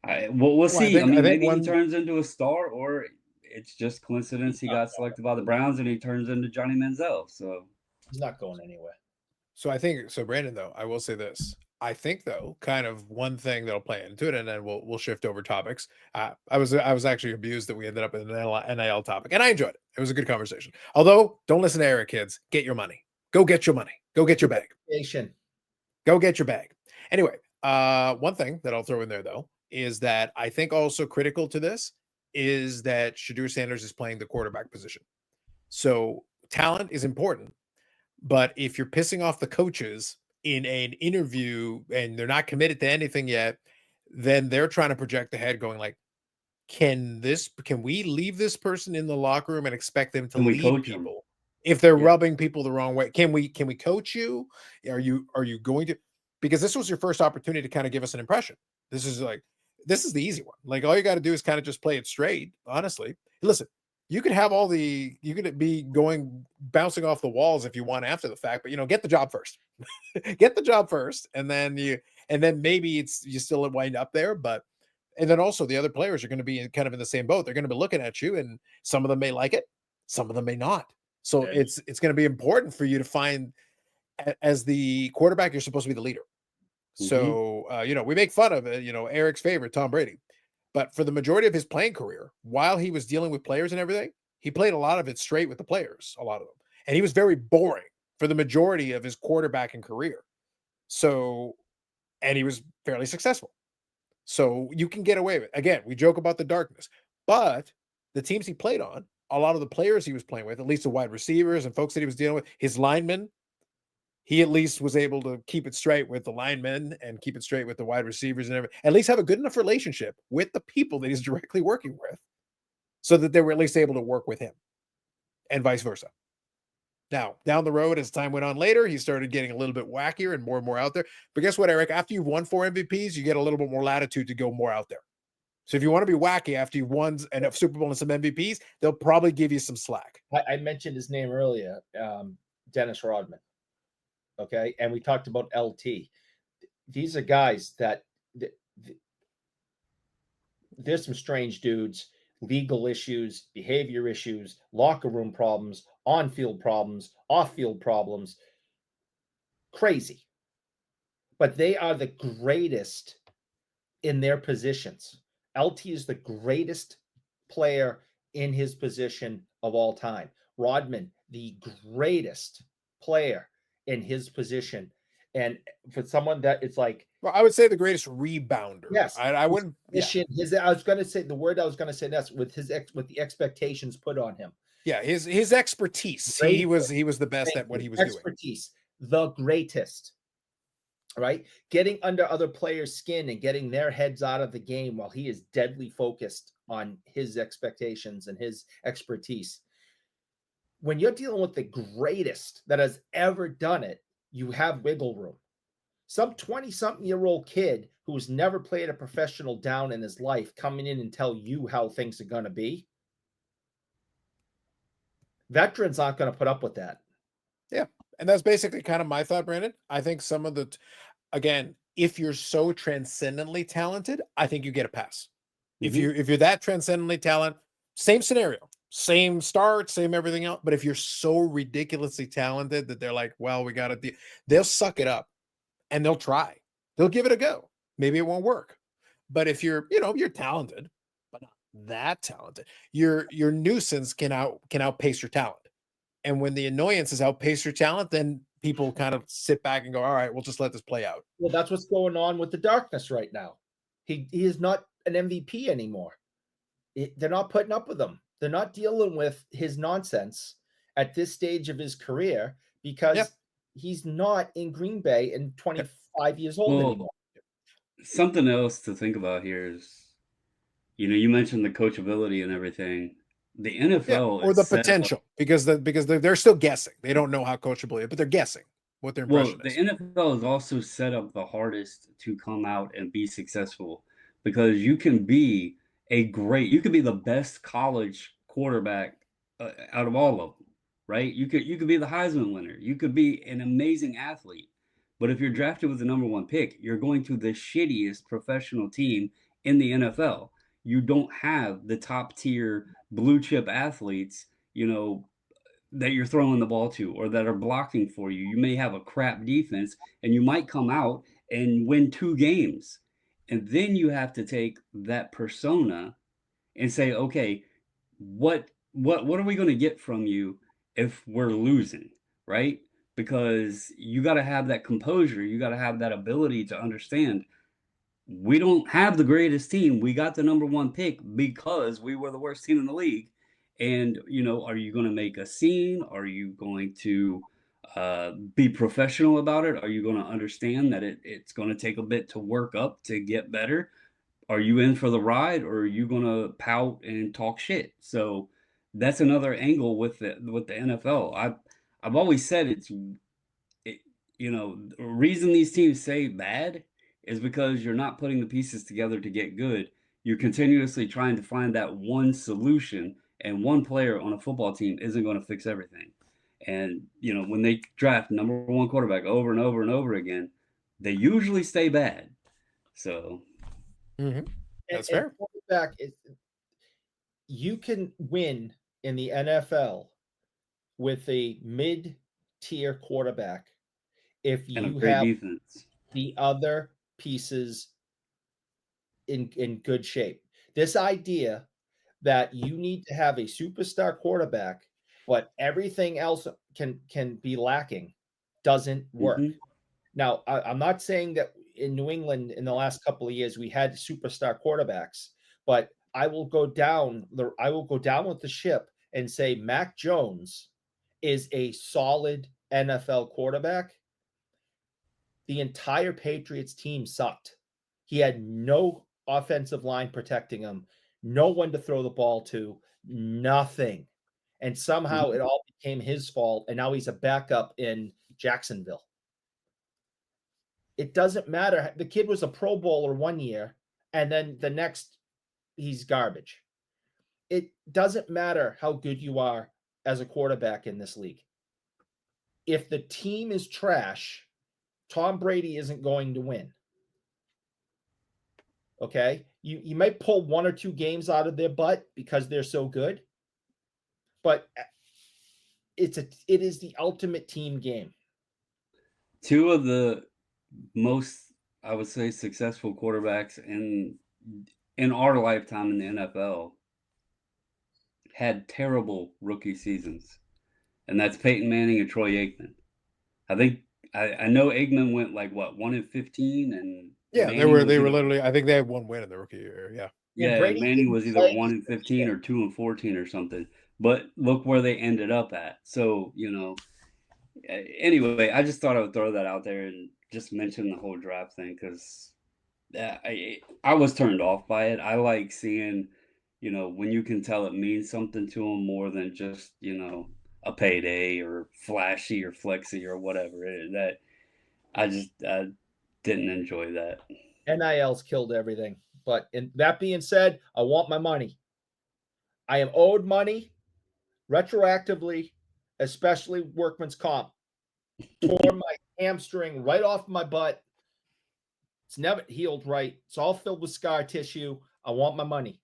we'll Well, I see. I think I mean, think maybe he one turns into a star, or it's just coincidence He's he not got going selected by the Browns and he turns into Johnny Manziel. So he's not going anywhere. So I think so, Brandon. Though I will say this, I think though, kind of one thing that'll play into it, and then we'll shift over topics. I was actually abused that we ended up in an NIL topic, and I enjoyed it. It was a good conversation. Although, don't listen to Eric, kids. Get your money. Go get your money. Go get your bag. Nation. Go get your bag. Anyway, one thing that I'll throw in there though is that I think also critical to this is that Shadeur Sanders is playing the quarterback position. So talent is important, but if you're pissing off the coaches in an interview and they're not committed to anything yet, then they're trying to project ahead, going like, can we leave this person in the locker room and expect them to can we lead coach him? people if they're Yeah. rubbing people the wrong way? Can we coach you? Are you going to, because this was your first opportunity to kind of give us an impression. This is the easy one. Like all you got to do is kind of just play it straight, honestly. Listen, you could have you could be going bouncing off the walls if you want after the fact, but get the job first. Get the job first, and then maybe you still wind up there, but and then also the other players are going to be kind of in the same boat. They're going to be looking at you, and some of them may like it, some of them may not. So Yeah. it's going to be important for you to find, as the quarterback, you're supposed to be the leader. Hmm. So we make fun of it. Eric's favorite, Tom Brady, but for the majority of his playing career, while he was dealing with players and everything, he played a lot of it straight with the players, a lot of them, and he was very boring for the majority of his quarterbacking career. So, and he was fairly successful. So you can get away with it. Again, we joke about the darkness, but the teams he played on, a lot of the players he was playing with, at least the wide receivers and folks that he was dealing with, his linemen, he at least was able to keep it straight with the linemen and keep it straight with the wide receivers and everything. At least have a good enough relationship with the people that he's directly working with. so that they were at least able to work with him and vice versa. Now, down the road, as time went on later, he started getting a little bit wackier and more out there. But guess what, Eric? After you've won 4 MVPs, you get a little bit more latitude to go more out there. So if you want to be wacky after you've won a Super Bowl and some MVPs, they'll probably give you some slack. I mentioned his name earlier, Dennis Rodman. Okay, and we talked about LT. These are guys that there's some strange dudes, legal issues, behavior issues, locker room problems, on-field problems, off-field problems. Crazy. But they are the greatest in their positions. LT is the greatest player in his position of all time. Rodman, the greatest player in his position. And for someone that it's like, well, I would say the greatest rebounder. yes, I wouldn't. Yeah. I was going to say the word I was going to say that's with the expectations put on him. Yeah, his expertise. He was the best at what he was doing. Expertise, the greatest. Right, getting under other players' skin and getting their heads out of the game while he is deadly focused on his expectations and his expertise. When you're dealing with the greatest that has ever done it, you have wiggle room. Some 20-something-year-old kid who's never played a professional down in his life coming in and tell you how things are going to be. Veterans aren't going to put up with that. Yeah, and that's basically kind of my thought, Brandon. I think some of the, again, if you're so transcendently talented, I think you get a pass. Mm-hmm. If you're that transcendently talented, same scenario, same start, same everything else. But if you're so ridiculously talented that they're like, well, we got to, they'll suck it up and they'll try. They'll give it a go. Maybe it won't work. But if you're talented, but not that talented, your nuisance can outpace your talent. And when the annoyances outpace your talent, then people kind of sit back and go, all right, we'll just let this play out. Well, that's what's going on with the darkness right now. He is not an MVP anymore. They're not putting up with him. They're not dealing with his nonsense at this stage of his career because he's not in Green Bay and 25 years old anymore. Something else to think about here is, you mentioned the coachability and everything. The NFL or the potential because they're still guessing. They don't know how coachable it is, but they're guessing what their impression is. The NFL is also set up the hardest to come out and be successful because you can be the best college quarterback out of all of them, right? You could be the Heisman winner. You could be an amazing athlete. But if you're drafted with the number 1 pick, you're going to the shittiest professional team in the NFL. You don't have the top tier blue chip athletes, that you're throwing the ball to or that are blocking for you. You may have a crap defense and you might come out and win 2 games. And then you have to take that persona and say, okay, what are we going to get from you if we're losing, right? Because you got to have that composure. You got to have that ability to understand we don't have the greatest team. We got the number 1 pick because we were the worst team in the league. And, are you going to make a scene? Are you going to be professional about it? Are you going to understand that it's going to take a bit to work up to get better? Are you in for the ride or are you going to pout and talk shit? So that's another angle with the NFL. I've always said the reason these teams say bad is because you're not putting the pieces together to get good. You're continuously trying to find that one solution, and one player on a football team isn't going to fix everything. And, when they draft number 1 quarterback over and over and over again, they usually stay bad. So that's fair. Quarterback you can win in the NFL with a mid-tier quarterback if you have defense. The other pieces in good shape. This idea that you need to have a superstar quarterback, but everything else can be lacking doesn't work. Mm-hmm. Now, I'm not saying that in New England in the last couple of years we had superstar quarterbacks, but I will go down with the ship and say Mac Jones is a solid NFL quarterback. The entire Patriots team sucked. He had no offensive line protecting him. no one to throw the ball to, nothing. And somehow it all became his fault. And now he's a backup in Jacksonville. It doesn't matter. The kid was a Pro Bowler one year, and then the next, he's garbage. It doesn't matter how good you are as a quarterback in this league. If the team is trash, Tom Brady isn't going to win. Okay? You might pull one or two games out of their butt because they're so good, but it is the ultimate team game. Two of the most, I would say, successful quarterbacks in our lifetime in the NFL had terrible rookie seasons, and that's Peyton Manning and Troy Aikman. I think I know Aikman went like what 1-15, and Yeah, Manning they were either, literally. I think they had one win in the rookie year. Yeah. yeah, Brady Manning was either play, 1-15 or 2-14 or something. But look where they ended up at. So anyway, I just thought I would throw that out there and just mention the whole draft thing because I was turned off by it. I like seeing, when you can tell it means something to them more than just, a payday or flashy or flexy or whatever. I didn't enjoy that. NIL's killed everything. But that being said, I want my money. I am owed money retroactively, especially workman's comp. Tore my hamstring right off my butt. It's never healed right. It's all filled with scar tissue. I want my money.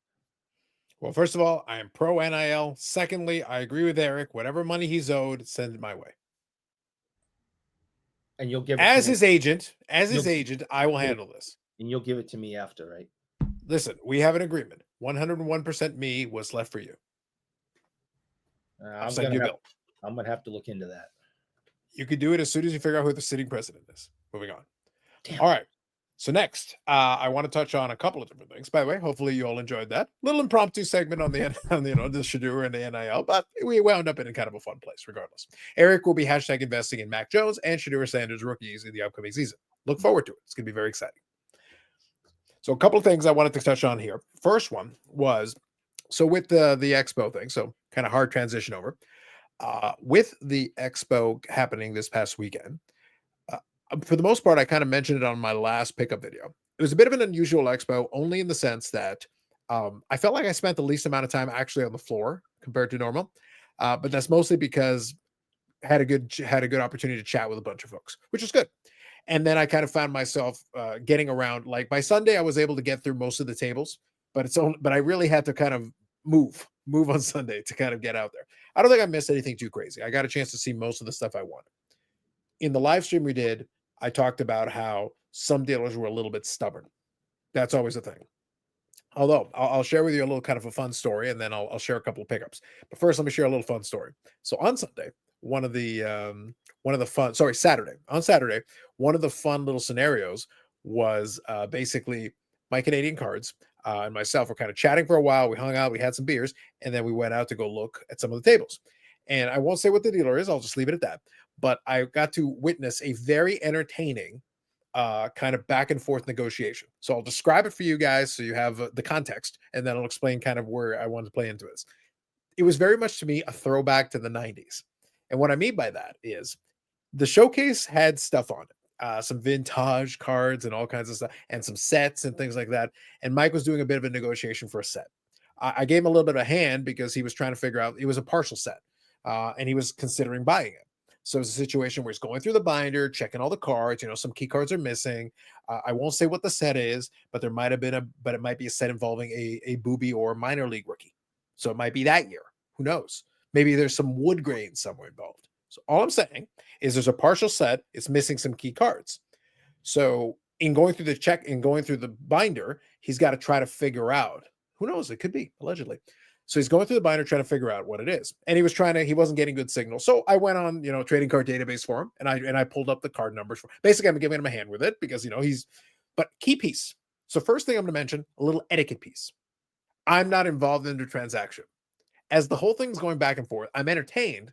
Well, first of all, I am pro NIL. Secondly, I agree with Eric. Whatever money he's owed, send it my way. And you'll give it As to his agent, I will handle this. And you'll give it to me after, right? Listen, we have an agreement. 101% me, what's left for you. I'll send you a bill. I'm going to have to look into that. You could do it as soon as you figure out who the sitting president is. Moving on. Damn. All right. So next, I want to touch on a couple of different things. By the way, hopefully you all enjoyed that little impromptu segment on the Shadeur and the NIL, but we wound up in a kind of a fun place regardless. Eric will be hashtag investing in Mac Jones and Shadeur Sanders rookies in the upcoming season. Look forward to it. It's going to be very exciting. So a couple of things I wanted to touch on here. First one was, so with the expo thing, so kind of hard transition over. With the expo happening this past weekend, for the most part, I kind of mentioned it on my last pickup video. It was a bit of an unusual expo, only in the sense that I felt like I spent the least amount of time actually on the floor compared to normal. But that's mostly because I had a good opportunity to chat with a bunch of folks, which is good. And then I kind of found myself getting around. Like by Sunday, I was able to get through most of the tables, but I really had to kind of move on Sunday to kind of get out there. I don't think I missed anything too crazy. I got a chance to see most of the stuff I wanted. In the live stream we did, I talked about how some dealers were a little bit stubborn. That's always a thing. Although I'll share with you a little kind of a fun story, and then I'll share a couple of pickups. But first, let me share a little fun story. So on Sunday, Saturday, one of the fun little scenarios was basically my Canadian cards and myself were kind of chatting for a while. We hung out, we had some beers, and then we went out to go look at some of the tables. And I won't say what the dealer is. I'll just leave it at that. But I got to witness a very entertaining kind of back and forth negotiation. So I'll describe it for you guys so you have the context, and then I'll explain kind of where I wanted to play into this. It was very much to me a throwback to the 90s. And what I mean by that is the showcase had stuff on it, some vintage cards and all kinds of stuff, and some sets and things like that. And Mike was doing a bit of a negotiation for a set. I gave him a little bit of a hand because he was trying to figure out, it was a partial set, and he was considering buying it. So it's a situation where he's going through the binder, checking all the cards. Some key cards are missing. I won't say what the set is, but it might be a set involving a booby or minor league rookie. So it might be that year. Who knows? Maybe there's some wood grain somewhere involved. So all I'm saying is there's a partial set. It's missing some key cards. So in going through the binder, he's got to try to figure out. Who knows? It could be allegedly. So he's going through the binder trying to figure out what it is. And he wasn't getting good signal. So I went on, trading card database for him and I pulled up the card numbers for him. Basically, I'm giving him a hand with it because, but key piece. So first thing I'm going to mention, a little etiquette piece. I'm not involved in the transaction. As the whole thing's going back and forth, I'm entertained,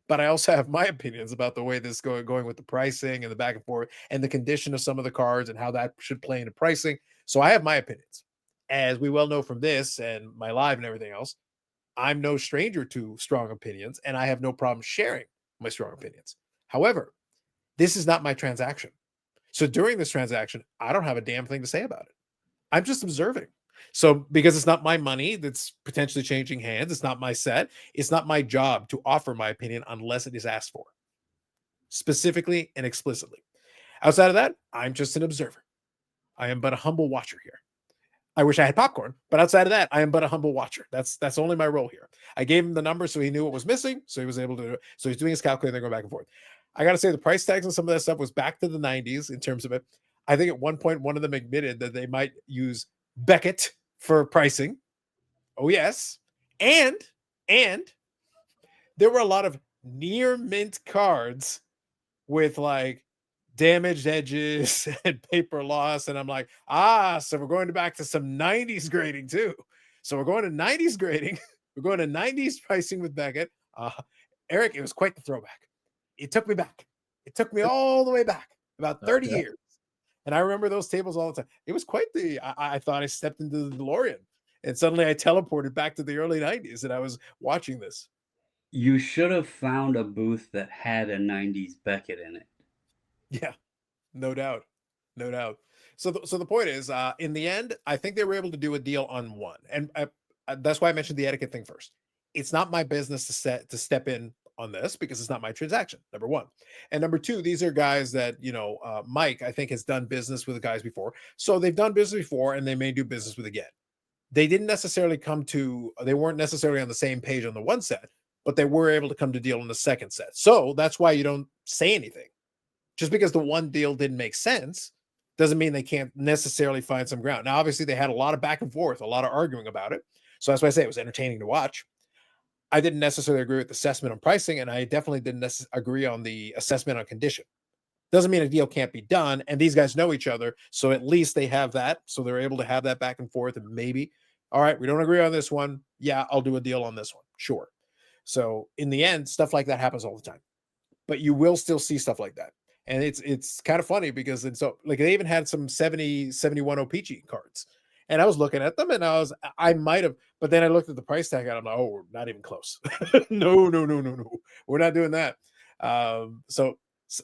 but I also have my opinions about the way this is going with the pricing and the back and forth and the condition of some of the cards and how that should play into pricing. So I have my opinions. as we well know from this and my live and everything else, I'm no stranger to strong opinions, and I have no problem sharing my strong opinions. However, this is not my transaction. So during this transaction, I don't have a damn thing to say about it. I'm just observing. So because it's not my money that's potentially changing hands, it's not my set, it's not my job to offer my opinion unless it is asked for, specifically and explicitly. Outside of that, I'm just an observer. I am but a humble watcher here. I wish I had popcorn, but outside of that, I am but a humble watcher. That's only my role here. I gave him the number so he knew what was missing, so he was able to. So he's doing his calculator, they're going back and forth. I got to say, the price tags and some of that stuff was back to the 90s in terms of it. I think at one point, one of them admitted that they might use Beckett for pricing. Oh yes, and there were a lot of near mint cards with like damaged edges and paper loss. And I'm like, so we're going back to some 90s grading too. So we're going to 90s grading. We're going to 90s pricing with Beckett. Eric, it was quite the throwback. It took me back. It took me all the way back about 30 years. And I remember those tables all the time. It was quite the, I thought I stepped into the DeLorean and suddenly I teleported back to the early 90s and I was watching this. You should have found a booth that had a 90s Beckett in it. Yeah, no doubt. No doubt. So the point is, in the end, I think they were able to do a deal on one. And that's why I mentioned the etiquette thing first. It's not my business to step in on this because it's not my transaction, number one. And number two, these are guys that, Mike, I think, has done business with the guys before. So they've done business before and they may do business with again. They didn't necessarily they weren't necessarily on the same page on the one set, but they were able to come to deal on the second set. So that's why you don't say anything. Just because the one deal didn't make sense doesn't mean they can't necessarily find some ground. Now, obviously, they had a lot of back and forth, a lot of arguing about it. So that's why I say it was entertaining to watch. I didn't necessarily agree with the assessment on pricing, and I definitely didn't agree on the assessment on condition. Doesn't mean a deal can't be done, and these guys know each other, so at least they have that, so they're able to have that back and forth, and maybe, all right, we don't agree on this one. Yeah, I'll do a deal on this one. Sure. So in the end, stuff like that happens all the time, but you will still see stuff like that. And it's kind of funny because it's so like they even had some 71 O-Pee-Chee cards. And I was looking at them and I might have, but then I looked at the price tag and I'm like, oh, we're not even close. No. We're not doing that. So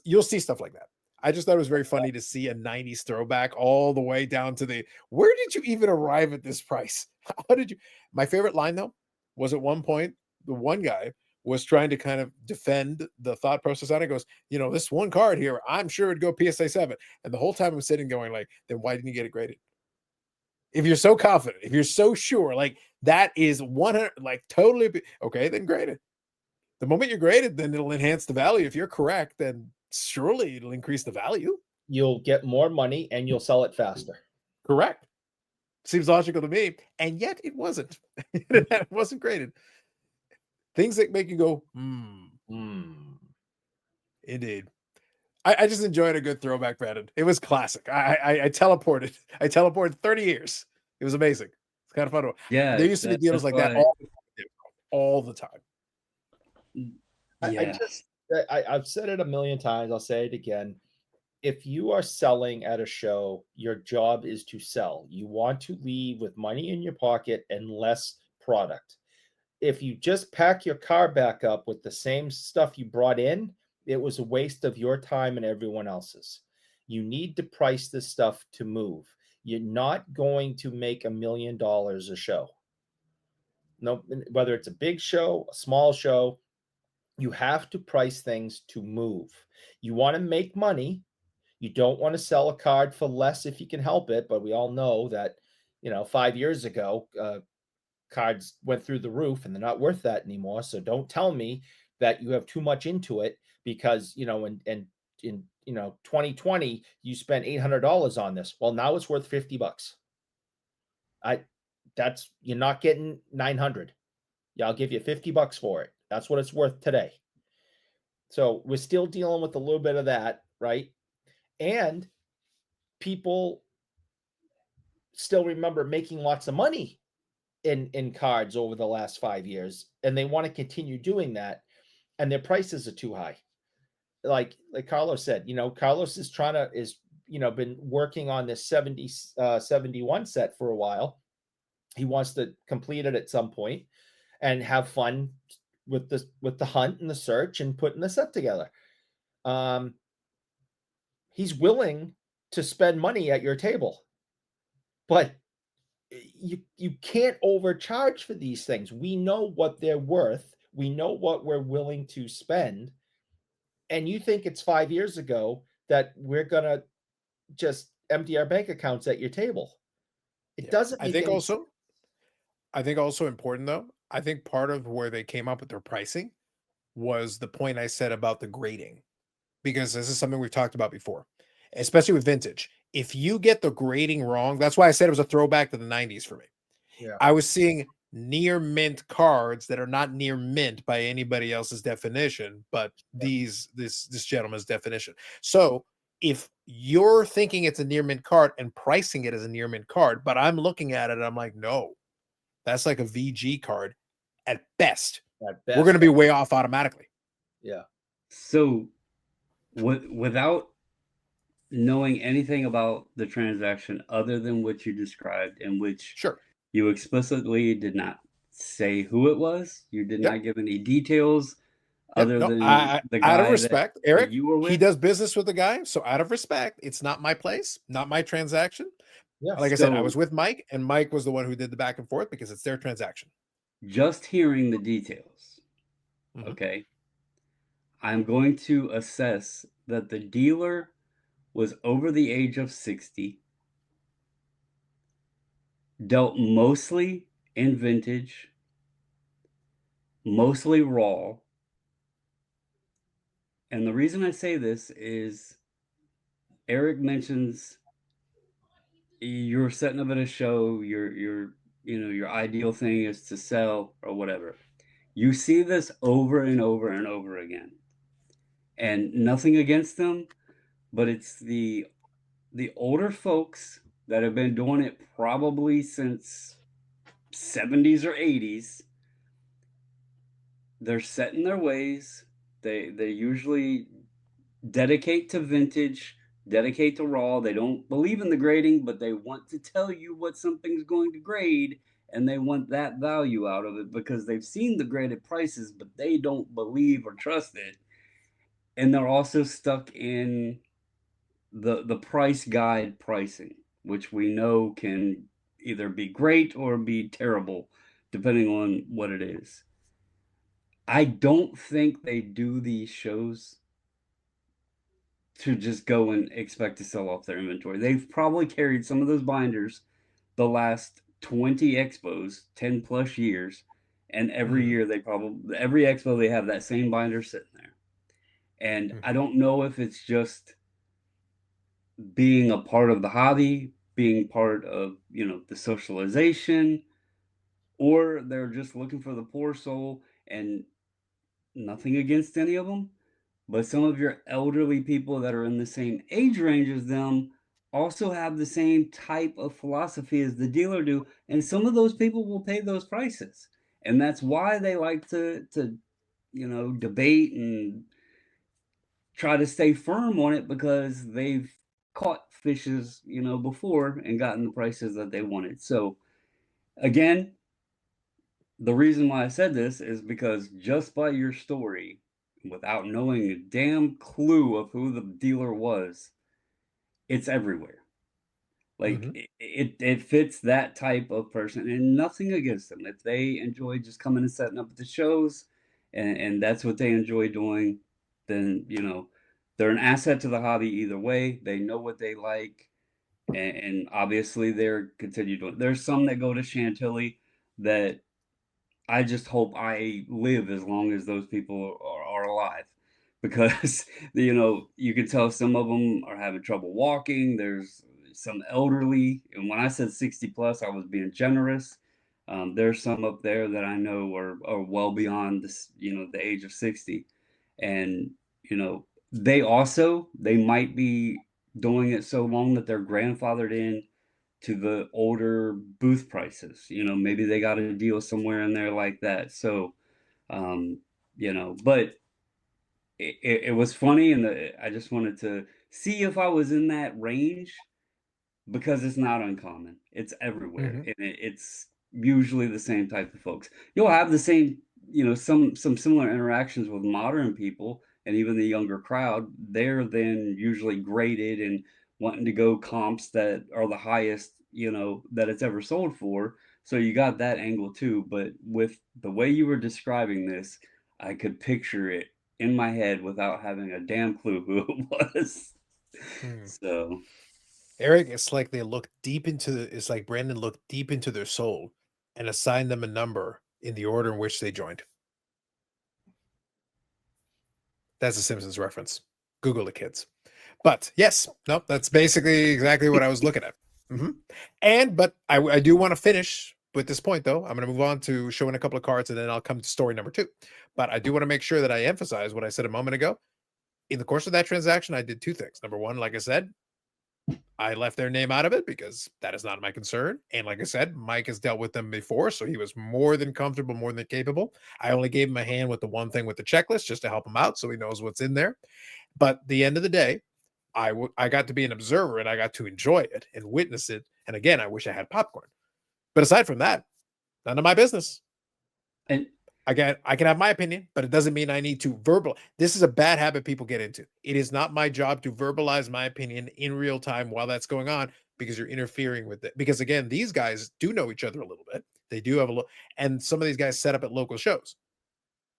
you'll see stuff like that. I just thought it was very funny to see a 90s throwback all the way down to where did you even arrive at this price? How did you? My favorite line though was at one point, the one guy was trying to kind of defend the thought process on it. Goes, this one card here, I'm sure it'd go PSA 7. And the whole time I'm sitting going like, then why didn't you get it graded? If you're so confident, if you're so sure, like that is 100, like totally okay, then grade it. The moment you're graded, then it'll enhance the value. If you're correct, then surely it'll increase the value. You'll get more money and you'll sell it faster. Correct. Seems logical to me. And yet it wasn't. It wasn't graded. Things that make you go, Indeed. I just enjoyed a good throwback, Brandon. It was classic. I teleported. I teleported 30 years. It was amazing. It's kind of fun. Yeah. There used to be deals like that all the time. Yeah. I've said it a million times. I'll say it again. If you are selling at a show, your job is to sell. You want to leave with money in your pocket and less product. If you just pack your car back up with the same stuff you brought in, it was a waste of your time and everyone else's. You need to price this stuff to move. You're not going to make $1 million a show. No, whether it's a big show, a small show, you have to price things to move. You want to make money. You don't want to sell a card for less if you can help it. But we all know that, 5 years ago, cards went through the roof and they're not worth that anymore. So don't tell me that you have too much into it because, in 2020, you spent $800 on this. Well, now it's worth $50. You're not getting 900. Yeah, I'll give you $50 for it. That's what it's worth today. So we're still dealing with a little bit of that, right? And people still remember making lots of money in cards over the last 5 years, and they want to continue doing that, and their prices are too high. Like Carlos said, Carlos is been working on this 71 set for a while, He wants to complete it at some point and have fun with the hunt and the search and putting the set together. He's willing to spend money at your table, but you can't overcharge for these things. We know what they're worth. We know what we're willing to spend. And you think it's 5 years ago that we're gonna just empty our bank accounts at your table. It doesn't I make think any also, I think also important though, I think part of where they came up with their pricing was the point I said about the grading, because this is something we've talked about before, especially with vintage. If you get the grading wrong, that's why I said it was a throwback to the 90s for me. Yeah. I was seeing near mint cards that are not near mint by anybody else's definition, but this gentleman's definition. So if you're thinking it's a near mint card and pricing it as a near mint card, but I'm looking at it and I'm like, no, that's like a VG card at best. at We're best. going to be way off automatically. Yeah. So, without knowing anything about the transaction other than what you described, in which Sure. you explicitly did not say who it was, you did Yep. not give any details Yep. other No, than the out of guy respect, that Eric, you were with. he does business with the guy. So out of respect, it's not my place, not my transaction. Yeah. Like I said, I So- was with Mike, and Mike was the one who did the back and forth because it's their transaction. Just hearing the details, Mhm. okay, I'm going to assess that the dealer was over the age of 60, dealt mostly in vintage, mostly raw. And the reason I say this is Eric mentions you're setting up at a show, your ideal thing is to sell or whatever. You see this over and over and over again. And nothing against them, but it's the older folks that have been doing it probably since 70s or 80s. They're set in their ways. They usually dedicate to vintage, dedicate to raw. They don't believe in the grading, but they want to tell you what something's going to grade, and they want that value out of it because they've seen the graded prices, but they don't believe or trust it. And they're also stuck in the price guide pricing, which we know can either be great or be terrible, depending on what it is. I don't think they do these shows to just go and expect to sell off their inventory. They've probably carried some of those binders the last 20 expos, 10 plus years, and every year every expo they have that same binder sitting there. And I don't know if it's just being a part of the hobby, being part of, the socialization, or they're just looking for the poor soul. And nothing against any of them, but some of your elderly people that are in the same age range as them also have the same type of philosophy as the dealer do, and some of those people will pay those prices. And that's why they like to debate and try to stay firm on it, because they've caught fishes, before and gotten the prices that they wanted. So again, the reason why I said this is because just by your story, without knowing a damn clue of who the dealer was, it's everywhere. Like it fits that type of person, and nothing against them. If they enjoy just coming and setting up at the shows, and that's what they enjoy doing, then they're an asset to the hobby either way. They know what they like, and obviously they're continue doing. There's some that go to Chantilly that I just hope I live as long as those people are alive, because you can tell some of them are having trouble walking. There's some elderly, and when I said 60 plus, I was being generous. There's some up there that I know are well beyond this, the age of 60, and they might be doing it so long that they're grandfathered in to the older booth prices. Maybe they got a deal somewhere in there like that. So, but it was funny, and I just wanted to see if I was in that range, because it's not uncommon. It's everywhere, and it's usually the same type of folks. You'll have the same, some similar interactions with modern people and even the younger crowd. They're then usually graded and wanting to go comps that are the highest, that it's ever sold for. So you got that angle too. But with the way you were describing this, I could picture it in my head without having a damn clue who it was. Hmm. So Eric, it's like they look deep into it's like Brandon looked deep into their soul and assigned them a number in the order in which they joined. That's a Simpsons reference. Google it, kids. But yes, no, that's basically exactly what I was looking at. But I do want to finish with this point, though. I'm going to move on to showing a couple of cards, and then I'll come to story number 2. But I do want to make sure that I emphasize what I said a moment ago. In the course of that transaction, I did 2 things. Number 1, like I said, I left their name out of it because that is not my concern. And like I said, Mike has dealt with them before, so he was more than comfortable, more than capable. I only gave him a hand with the one thing with the checklist just to help him out so he knows what's in there. But the end of the day, I got to be an observer and I got to enjoy it and witness it. And again, I wish I had popcorn. But aside from that, none of my business. and I can have my opinion, but it doesn't mean I need to verbal. This is a bad habit people get into. It is not my job to verbalize my opinion in real time while that's going on because you're interfering with it. Because again, these guys do know each other a little bit. They do have and some of these guys set up at local shows.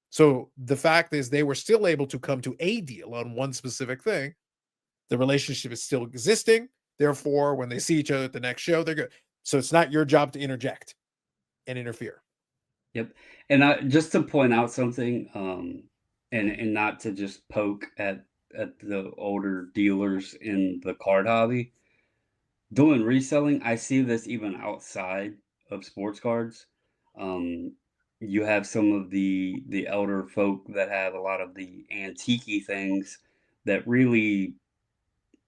So the fact is they were still able to come to a deal on one specific thing. The relationship is still existing. Therefore, when they see each other at the next show, they're good. So it's not your job to interject and interfere. Yep. And just to point out something, and not to just poke at the older dealers in the card hobby. Doing reselling, I see this even outside of sports cards. Um, you have some of the elder folk that have a lot of the antique things that really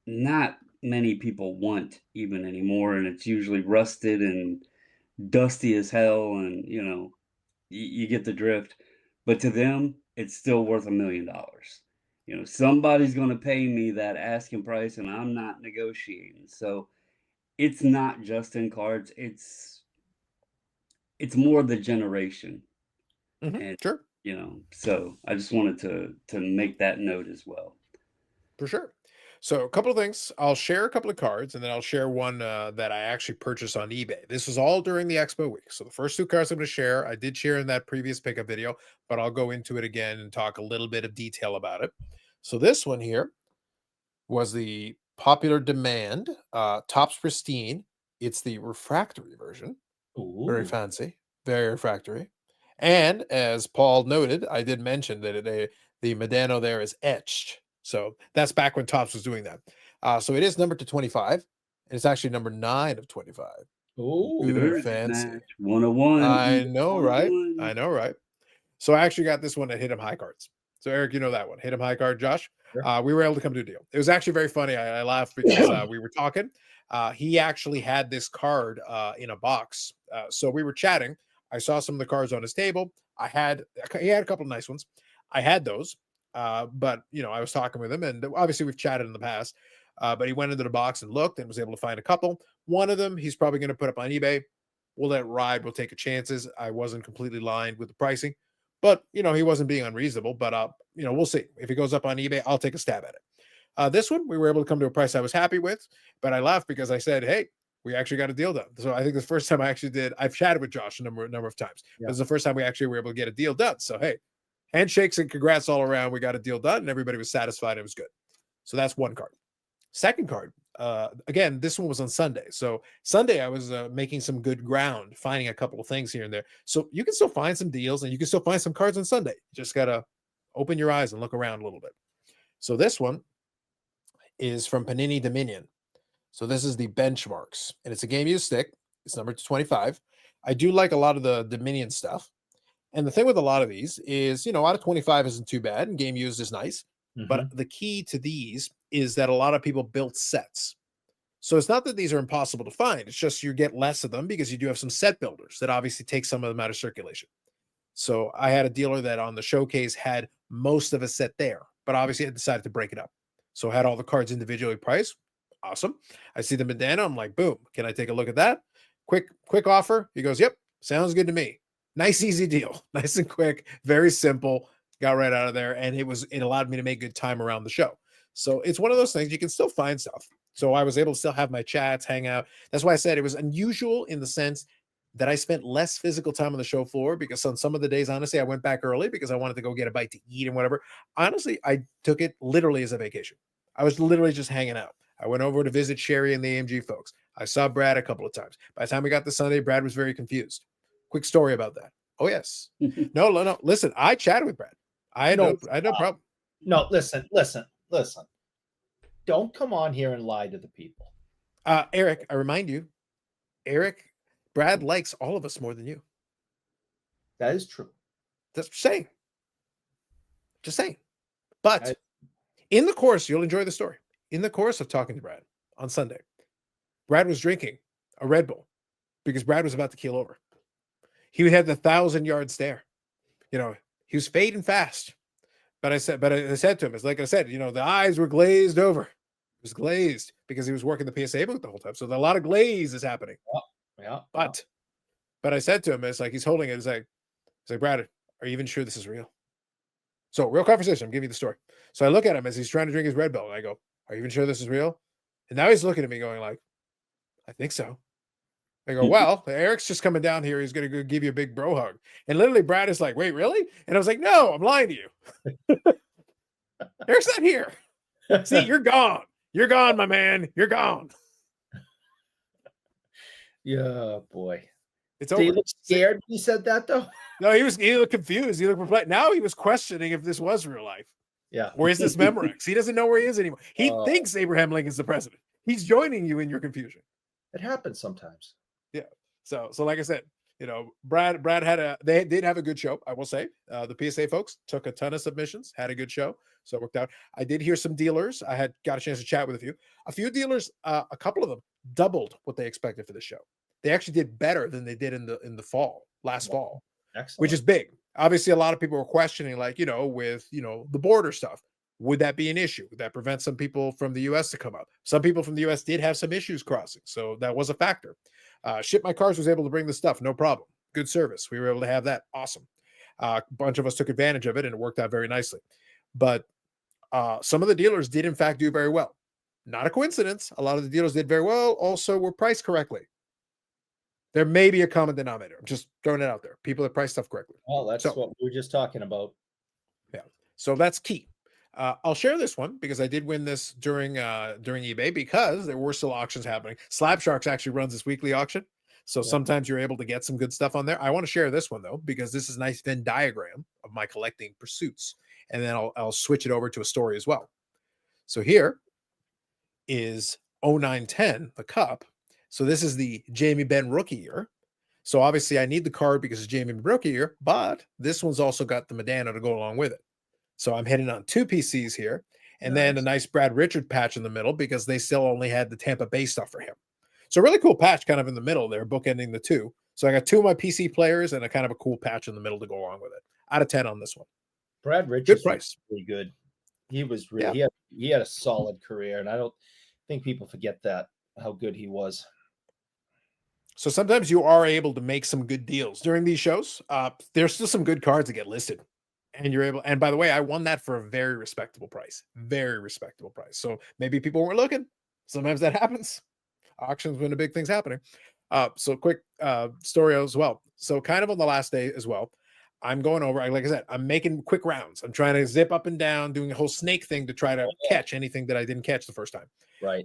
not many people want even anymore, and it's usually rusted and dusty as hell, and you get the drift. But to them, it's still worth $1 million. Somebody's going to pay me that asking price, and I'm not negotiating. So it's not just in cards. It's more the generation, and Sure. So I just wanted to make that note as well. For sure. So a couple of things. I'll share a couple of cards, and then I'll share one that I actually purchased on eBay. This was all during the expo week. So the first 2 cards I'm going to share, I did share in that previous pickup video, but I'll go into it again and talk a little bit of detail about it. So this one here was the popular demand Topps Pristine. It's the refractory version. Very Ooh. fancy, very refractory. And as Paul noted, I did mention that the Medano there is etched. So that's back when Topps was doing that. So it is numbered to 25. And it's actually number 9 of 25. Ooh. Ooh, Jersey fancy. match 101. I know, right? 101. I know, right? So I actually got this one at Hit 'em High Cards. So Eric, you know that one, Hit 'em High Card, Josh. Sure. We were able to come to a deal. It was actually very funny. I laughed because we were talking. He actually had this card in a box. So we were chatting. I saw some of the cards on his table. He had a couple of nice ones. I had those, but I was talking with him, and obviously we've chatted in the past. But he went into the box and looked and was able to find a couple. One of them he's probably going to put up on eBay. We'll let it ride. We'll take a chances. I wasn't completely lined with the pricing, but he wasn't being unreasonable. But we'll see. If he goes up on eBay, I'll take a stab at it. This one, we were able to come to a price I was happy with, but I laughed because I said, hey, we actually got a deal done. So I think the first time I've chatted with Josh a number of times. Yeah. This is the first time we actually were able to get a deal done. So, hey, handshakes and congrats all around. We got a deal done and everybody was satisfied. It was good. So that's one card. Second card, again, this one was on Sunday. So Sunday, I was making some good ground, finding a couple of things here and there. So you can still find some deals and you can still find some cards on Sunday. You just got to open your eyes and look around a little bit. So this one is from Panini Dominion. So this is the benchmarks, and it's a game used stick. It's numbered to 25. I do like a lot of the Dominion stuff. And the thing with a lot of these is, out of 25 isn't too bad, and game used is nice. But the key to these is that a lot of people built sets. So it's not that these are impossible to find. It's just you get less of them because you do have some set builders that obviously take some of them out of circulation. So I had a dealer that on the showcase had most of a set there, but obviously I decided to break it up. So I had all the cards individually priced. Awesome. I see the Medano. I'm like, boom. Can I take a look at that? Quick offer. He goes, yep. Sounds good to me. Nice, easy deal. Nice and quick, very simple. Got right out of there. And it allowed me to make good time around the show. So it's one of those things you can still find stuff. So I was able to still have my chats, hang out. That's why I said it was unusual in the sense that I spent less physical time on the show floor, because on some of the days, honestly, I went back early because I wanted to go get a bite to eat and whatever. Honestly, I took it literally as a vacation. I was literally just hanging out. I went over to visit Sherry and the AMG folks. I saw Brad a couple of times. By the time we got to Sunday, Brad was very confused. Quick story about that. Oh, yes. No. Listen, I chatted with Brad. I had no problem. No, listen. Don't come on here and lie to the people. Eric, I remind you, Brad likes all of us more than you. That is true. Just saying. But in the course, you'll enjoy the story. In the course of talking to Brad on Sunday, Brad was drinking a Red Bull because Brad was about to keel over. He had the 1,000-yard stare. He was fading fast. But I said to him, it's like I said, the eyes were glazed over. It was glazed because he was working the PSA booth the whole time. So a lot of glaze is happening. Yeah. But I said to him, it's like he's holding it. It's like, Brad, are you even sure this is real? So real conversation. I'm giving you the story. So I look at him as he's trying to drink his Red Bull. And I go, are you even sure this is real? And now he's looking at me going like, I think so. I go, well, Eric's just coming down here. He's going to go give you a big bro hug. And literally Brad is like, wait, really? And I was like, no, I'm lying to you. Eric's not here. See, you're gone. You're gone, my man. You're gone. Yeah, boy. It's Did over. he look scared when he said that, though? No, he looked confused. He looked perplexed. Now he was questioning if this was real life. Yeah. Or is this Memorex? He doesn't know where he is anymore. He thinks Abraham Lincoln's the president. He's joining you in your confusion. It happens sometimes. Yeah. So like I said, Brad they did have a good show, I will say. The PSA folks took a ton of submissions, had a good show. So it worked out. I did hear some dealers. I had got a chance to chat with a few dealers. A couple of them doubled what they expected for the show. They actually did better than they did in the fall, last fall. Excellent. Which is big. Obviously, a lot of people were questioning, like, with the border stuff. Would that be an issue? Would that prevent some people from the U.S. to come up? Some people from the U.S. did have some issues crossing, so that was a factor. Ship My Cars was able to bring the stuff, no problem. Good service. We were able to have that. Awesome. A bunch of us took advantage of it, and it worked out very nicely. But some of the dealers did, in fact, do very well. Not a coincidence. A lot of the dealers did very well. Also, were priced correctly. There may be a common denominator. I'm just throwing it out there. People that price stuff correctly. Well, that's what we were just talking about. Yeah. So that's key. I'll share this one because I did win this during eBay because there were still auctions happening. Slab Sharks actually runs this weekly auction. So sometimes you're able to get some good stuff on there. I want to share this one though, because this is a nice Venn diagram of my collecting pursuits. And then I'll switch it over to a story as well. So here is 0910, the Cup. So this is the Jamie Benn rookie year. So obviously I need the card because it's Jamie Benn rookie year, but this one's also got the Medana to go along with it. So I'm hitting on 2 PCs here, and then a nice Brad Richard patch in the middle because they still only had the Tampa Bay stuff for him. So really cool patch kind of in the middle there, bookending the 2. So I got 2 of my PC players and a kind of a cool patch in the middle to go along with it. Out of 10 on this one. Brad Richard, good price, really good. He was really he had a solid career, and I don't think people forget that how good he was. So sometimes you are able to make some good deals during these shows. There's still some good cards that get listed, and you're able. And by the way, I won that for a very respectable price. Very respectable price. So maybe people weren't looking. Sometimes that happens. Auctions when the big thing's happening. So quick story as well. So kind of on the last day as well, I'm going over. Like I said, I'm making quick rounds. I'm trying to zip up and down, doing a whole snake thing to try to catch anything that I didn't catch the first time. Right.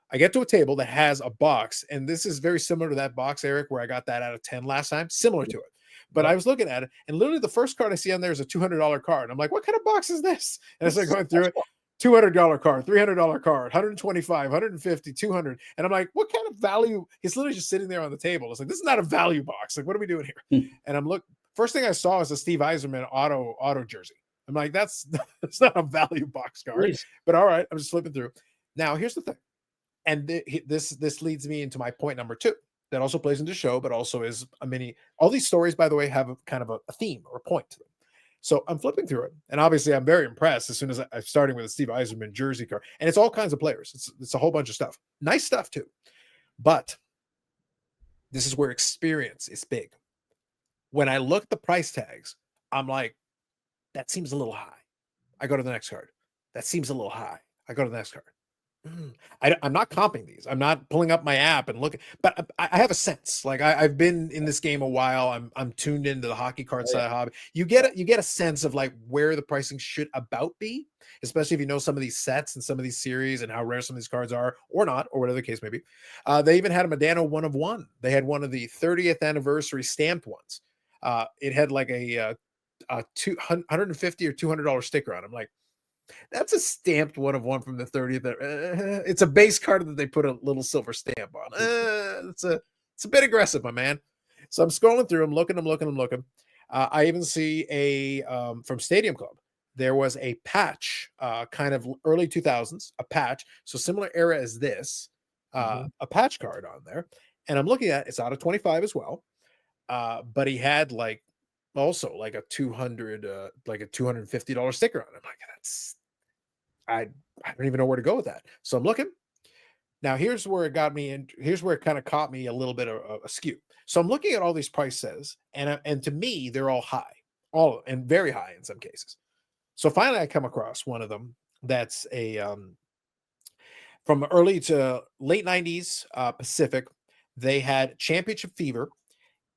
I get to a table that has a box, and this is very similar to that box, Eric, where I got that out of 10 last time, similar to it. But I was looking at it, and literally the first card I see on there is a $200 card. I'm like, what kind of box is this? And I started going through it. $200 card, $300 card, 125, 150, 200. And I'm like, what kind of value? He's literally just sitting there on the table. It's like, this is not a value box. Like, what are we doing here? And I'm first thing I saw is a Steve Yzerman auto jersey. I'm like, that's not a value box card. Please. But all right, I'm just flipping through. Now, here's the thing. And this leads me into my point number 2 that also plays into the show, but also is a mini. All these stories, by the way, have a kind of a theme or a point to them. So I'm flipping through it, and obviously I'm very impressed as soon as I'm starting with a Steve Yzerman jersey card, and it's all kinds of players. It's a whole bunch of stuff, nice stuff too. But This is where experience is big. When I look at the price tags, I'm like, that seems a little high. I go to the next card. That seems a little high. I go to the next card. I'm not comping these. I'm not pulling up my app and looking, but I have a sense. Like I've been in this game a while. I'm tuned into the hockey card side hobby. You get a sense of like where the pricing should about be, especially if you know some of these sets and some of these series and how rare some of these cards are or not, or whatever the case may be. They even had a Modano 1 of 1. They had one of the 30th anniversary stamped ones. It had like a $150 or $200 sticker on. I'm like, that's a stamped 1 of 1 from the 30th. It's a base card that they put a little silver stamp on. It's a bit aggressive, my man. So I'm scrolling through. I'm looking. I even see a from Stadium Club. There was a patch, kind of early 2000s, a patch. So similar era as this, a patch card on there. And I'm looking at it's out of 25 as well. But he had like also like a $250 sticker on it. I'm like, I don't even know where to go with that. So I'm looking. Now here's where it got me, and here's where it kind of caught me a little bit of askew. So I'm looking at all these prices, and to me they're all high, all and very high in some cases. So finally, I come across one of them that's a from early to late 90s Pacific. They had Championship Fever,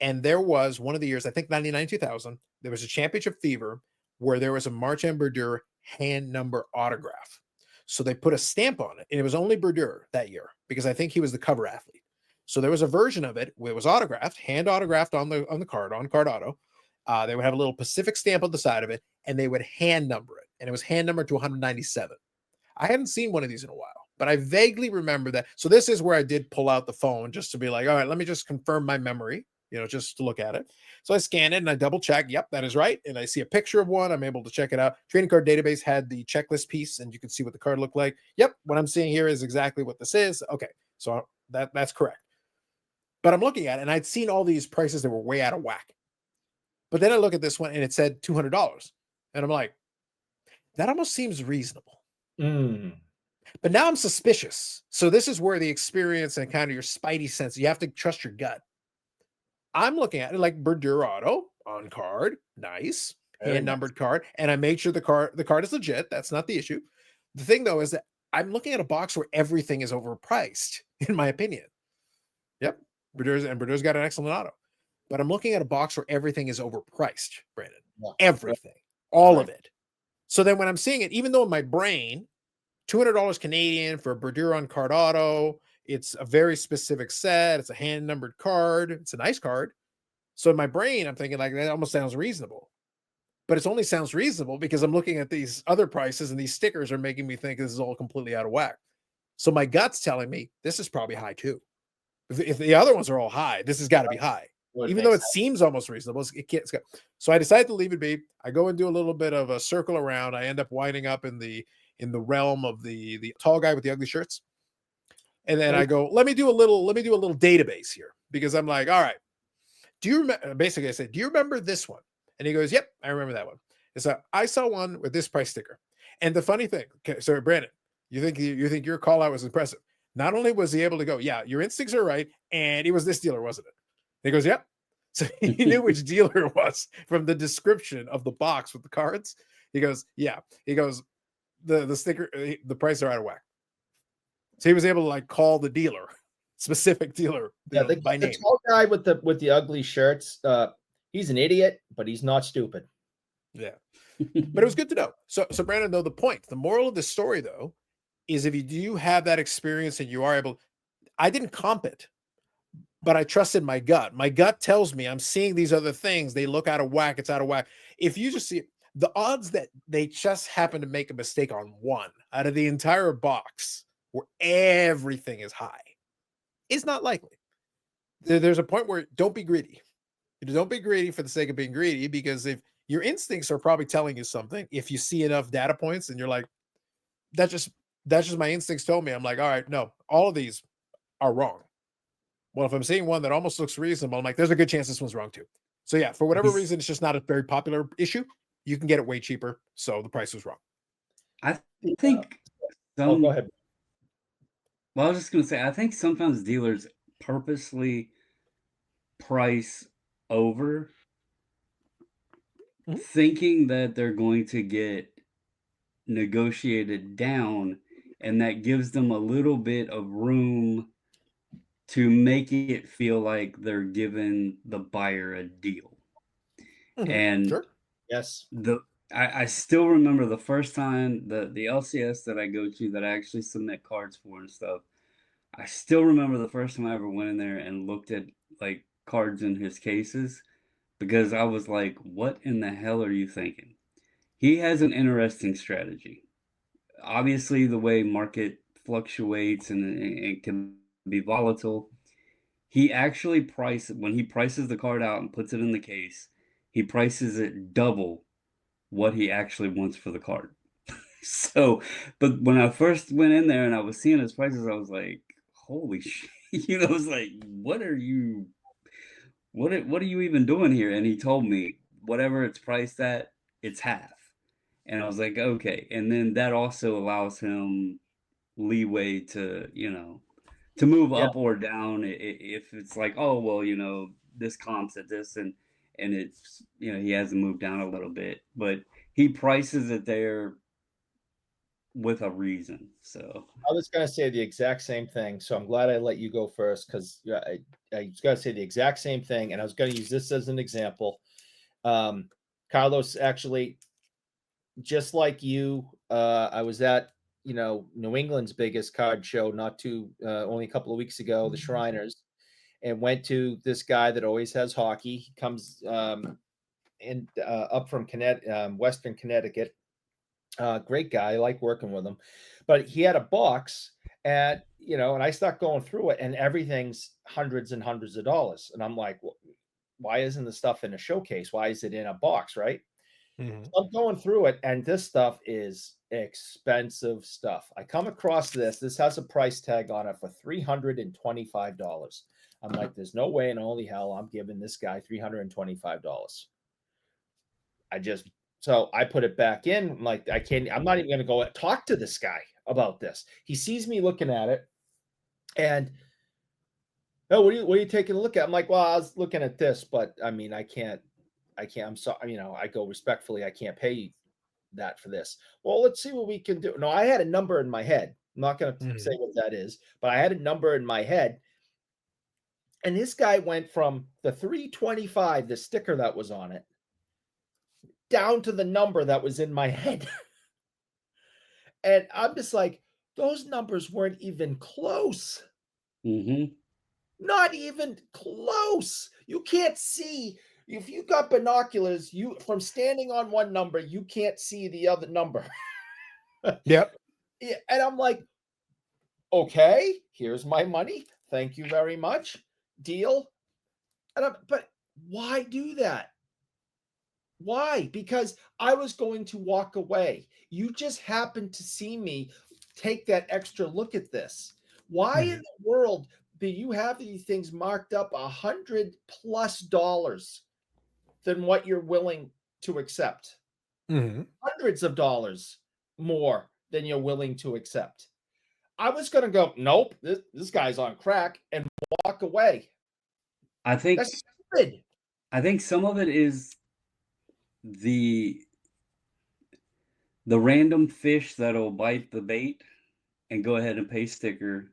and there was one of the years, I think 99, 2000, there was a Championship Fever where there was a Martin Brodeur hand number autograph. So they put a stamp on it, and it was only Brodeur that year because I think he was the cover athlete. So there was a version of it where it was autographed, hand autographed on the card, on card auto. They would have a little Pacific stamp on the side of it, and they would hand number it, and it was hand numbered to 197. I hadn't seen one of these in a while, but I vaguely remember that. So this is where I did pull out the phone just to be like, all right, let me just confirm my memory, just to look at it. So I scan it and I double check. Yep, that is right. And I see a picture of one. I'm able to check it out. Trading card database had the checklist piece, and you can see what the card looked like. Yep, what I'm seeing here is exactly what this is. Okay, so that's correct. But I'm looking at it, and I'd seen all these prices that were way out of whack. But then I look at this one, and it said $200, and I'm like, that almost seems reasonable. But now I'm suspicious. So this is where the experience and kind of your spidey sense, you have to trust your gut. I'm looking at it like Brodeur auto on card, nice, hand numbered card, and I made sure the card is legit. That's not the issue. The thing though is that I'm looking at a box where everything is overpriced, in my opinion. Yep, Brodeur's got an excellent auto, but I'm looking at a box where everything is overpriced, Brandon. Yeah. Everything, all of it. So then when I'm seeing it, even though in my brain, $200 Canadian for a Brodeur on card auto. It's a very specific set. It's a hand numbered card. It's a nice card. So in my brain, I'm thinking like that almost sounds reasonable, but it only sounds reasonable because I'm looking at these other prices and these stickers are making me think this is all completely out of whack. So my gut's telling me this is probably high too. If the other ones are all high, this has got to be high. Even though it seems almost reasonable, it can't. So I decided to leave it be. I go and do a little bit of a circle around. I end up winding up in the realm of the tall guy with the ugly shirts. And then I go, let me do a little database here, because I'm like, all right, do you remember? Basically, I said, do you remember this one? And he goes, yep, I remember that one. And so I saw one with this price sticker. And the funny thing, okay, so Brandon, you think your call out was impressive. Not only was he able to go, yeah, your instincts are right, and it was this dealer, wasn't it? And he goes, yep. So he knew which dealer it was from the description of the box with the cards. He goes, yeah. He goes, the sticker, the prices are out of whack. So he was able to like call the dealer, specific dealer, by name. The tall guy with the ugly shirts, he's an idiot, but he's not stupid. Yeah, but it was good to know. So Brandon, though, the moral of the story, though, is if you do have that experience and you are able, I didn't comp it, but I trusted my gut. My gut tells me I'm seeing these other things. They look out of whack. It's out of whack. If you just see the odds that they just happen to make a mistake on one out of the entire box, where everything is high, is not likely. There's a point where don't be greedy. Don't be greedy for the sake of being greedy, because if your instincts are probably telling you something, if you see enough data points and you're like, that's just my instincts told me. I'm like, all right, no, all of these are wrong. Well, if I'm seeing one that almost looks reasonable, I'm like, there's a good chance this one's wrong too. So yeah, for whatever reason, it's just not a very popular issue. You can get it way cheaper. So the price was wrong. I think go ahead. Well, I was just going to say, I think sometimes dealers purposely price over, Mhm. thinking that they're going to get negotiated down, and that gives them a little bit of room to make it feel like they're giving the buyer a deal. And Sure. Yes. I still remember the first time the LCS that I go to that I actually submit cards for and stuff. I still remember the first time I ever went in there and looked at like cards in his cases because I was like, what in the hell are you thinking? He has an interesting strategy. Obviously, the way market fluctuates and it can be volatile, he actually when he prices the card out and puts it in the case, he prices it double what he actually wants for the card. So, but when I first went in there and I was seeing his prices, I was like, holy shit. I was like, what are you even doing here? And he told me whatever it's priced at, it's half. And I was like, okay. And then that also allows him leeway to, to move Yeah. up or down if it's like, oh, well, this comps at this and it's, he has to move down a little bit, but he prices it there with a reason. So, I was going to say the exact same thing. So I'm glad I let you go first because I was going to say the exact same thing. And I was going to use this as an example. Carlos, actually, just like you, I was at, New England's biggest card show only a couple of weeks ago, the Shriners, and went to this guy that always has hockey. He comes up from Western Connecticut. Great guy. I like working with him, but he had a box and I start going through it and everything's hundreds and hundreds of dollars. And I'm like, why isn't the stuff in a showcase? Why is it in a box? Right. Mhm. So I'm going through it and this stuff is expensive stuff. I come across this has a price tag on it for $325. I'm like, there's no way in holy hell I'm giving this guy $325. So I put it back in. I'm like, I'm not even going to go talk to this guy about this. He sees me looking at it and, oh, what are you taking a look at? I'm like, well, I was looking at this, but I mean, I'm sorry. I go respectfully, I can't pay you that for this. Well, let's see what we can do. No, I had a number in my head. I'm not going to say Mhm. what that is, but I had a number in my head. And this guy went from the 325, the sticker that was on it, down to the number that was in my head. And I'm just like, those numbers weren't even close. hmm Not even close. You can't see. If you got binoculars, you from standing on one number, you can't see the other number. Yep. Yeah, and I'm like, okay, here's my money. Thank you very much. Deal. But why do that? Why? Because I was going to walk away. You just happened to see me take that extra look at this. Why in Mhm. the world do you have these things marked up $100+ than what you're willing to accept? Mhm. Hundreds of dollars more than you're willing to accept. I was going to go, nope, this guy's on crack and walk away. I think That's stupid. I think some of it is the the random fish that'll bite the bait and go ahead and pay sticker,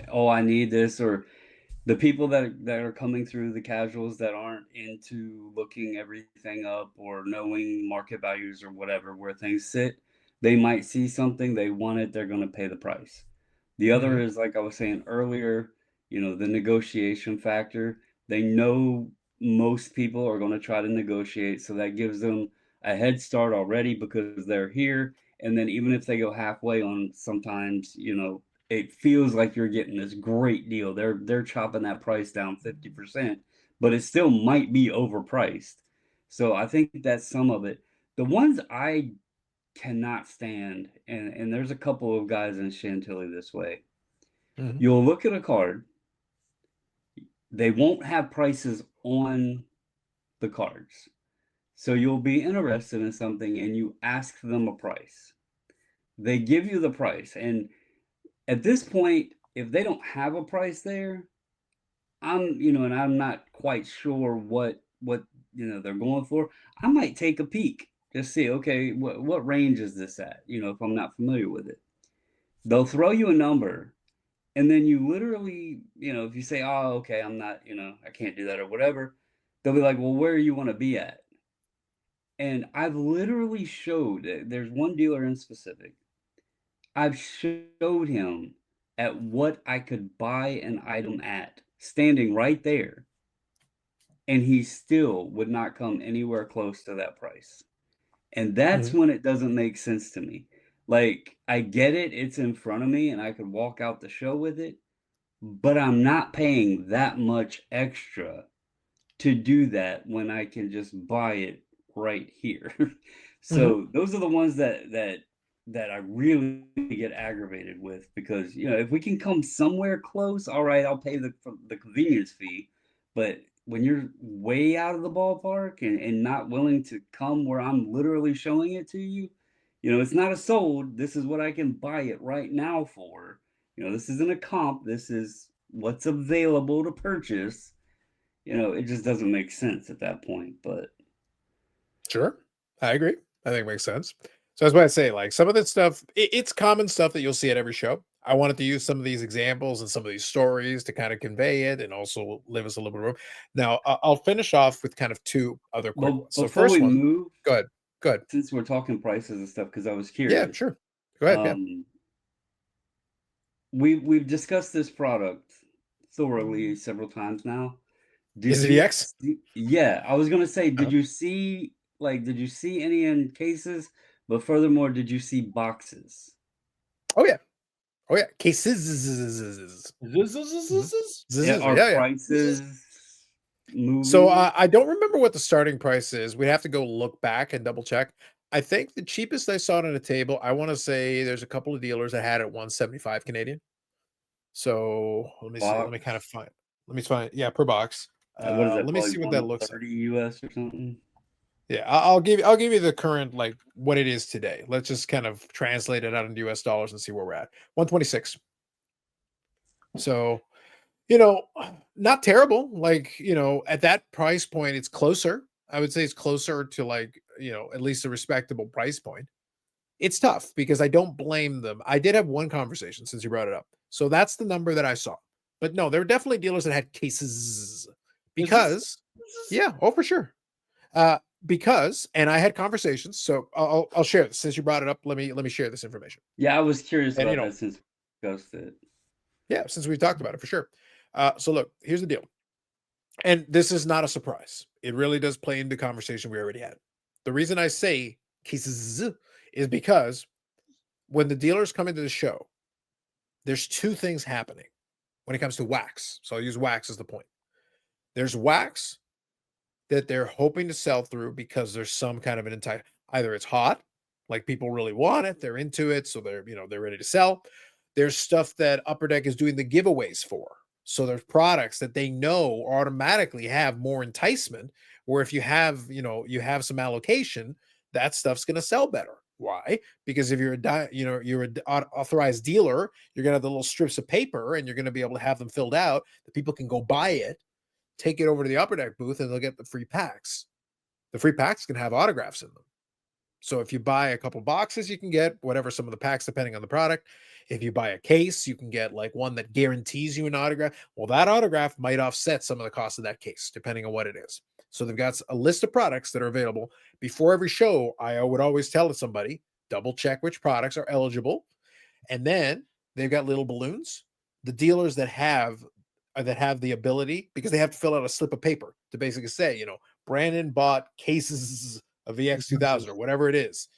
oh, I need this, or the people that are coming through the casuals that aren't into looking everything up or knowing market values or whatever where things sit, they might see something, they want it, they're going to pay the price. The other Mhm. is, like I was saying earlier, the negotiation factor. They know most people are going to try to negotiate, so that gives them a head start already because they're here. And then even if they go halfway on, sometimes, it feels like you're getting this great deal. They're chopping that price down 50%, but it still might be overpriced. So I think that's some of it. The ones I cannot stand, and there's a couple of guys in Chantilly this way. Mhm. You'll look at a card, they won't have prices on the cards. So you'll be interested in something and you ask them a price. They give you the price. And at this point, if they don't have a price there, I'm, and I'm not quite sure what they're going for, I might take a peek. Just see, okay, what range is this at? If I'm not familiar with it. They'll throw you a number, and then you literally, if you say, "Oh, okay, I'm not, I can't do that," or whatever, they'll be like, "Well, where you want to be at?" And I've literally showed, there's one dealer in specific. I've showed him at what I could buy an item at, standing right there, and he still would not come anywhere close to that price. And that's Mhm. when it doesn't make sense to me. Like, I get it, it's in front of me and I could walk out the show with it, but I'm not paying that much extra to do that when I can just buy it right here. Mhm. So those are the ones that I really get aggravated with, because if we can come somewhere close, all right, I'll pay the convenience fee. But when you're way out of the ballpark and not willing to come where I'm literally showing it to you, it's not a sold. This is what I can buy it right now for. This isn't a comp. This is what's available to purchase. It just doesn't make sense at that point. But Sure. I agree. I think it makes sense. So that's why I say, like, some of this stuff, it's common stuff that you'll see at every show. I wanted to use some of these examples and some of these stories to kind of convey it and also leave us a little bit of room. Now, I'll finish off with kind of two other quick well, ones. So, before first we one, move, go ahead. Go ahead. since we're talking prices and stuff, because I was Yeah, curious, sure. Go ahead. Yeah. um, we've discussed this product thoroughly several times now. Did Is it you EX? see, yeah, I was gonna say, Uh-huh. did you see any in cases? But furthermore, did you see boxes? Oh, yeah. Oh, yeah. Cases. Mhm. Yeah, are Yeah, yeah. prices So moving? I don't remember what the starting price is. We have to go look back and double check. I think the cheapest I saw it on a table, I want to say there's a couple of dealers that had it 175 Canadian. So let me see. Let me kind of Box? find. Let me find. Yeah, per box. What is that? Let me Probably see what that looks like. 130 US or something. Yeah, I'll give you the current, like, what it is today. Let's just kind of translate it out into US dollars and see where we're at. 126. So not terrible. Like, at that price point, it's closer. I would say it's closer to, like, at least a respectable price point. It's tough because I don't blame them. I did have one conversation since you brought it up. So that's the number that I saw. But no, there were definitely dealers that had cases because, yeah, oh, for sure. Because, and I had conversations. So I'll share this since you brought it up. Let me share this information. Yeah, I was curious And about that since we discussed it. yeah, since we talked about it for sure. So look, here's the deal. And this is not a surprise. It really does play into conversation we already had. The reason I say cases is because when the dealers come into the show, there's two things happening when it comes to wax. So I'll use wax as the point. There's wax that they're hoping to sell through because there's some kind of an entire, either it's hot, like people really want it, they're into it, so they're ready to sell. There's stuff that Upper Deck is doing the giveaways for. So there's products that they know automatically have more enticement, where if you have some allocation, that stuff's going to sell better. Why? Because if you're an authorized dealer, you're going to have the little strips of paper and you're going to be able to have them filled out that people can go buy it, take it over to the Upper Deck booth, and they'll get the free packs. The free packs can have autographs in them. So if you buy a couple boxes, you can get whatever some of the packs, depending on the product. If you buy a case, you can get like one that guarantees you an autograph. Well, that autograph might offset some of the cost of that case, depending on what it is. So they've got a list of products that are available. Before every show, I would always tell somebody, double check which products are eligible. And then they've got little balloons. The dealers that have the ability, because they have to fill out a slip of paper to basically say, Brandon bought cases of EX2000 or whatever it is,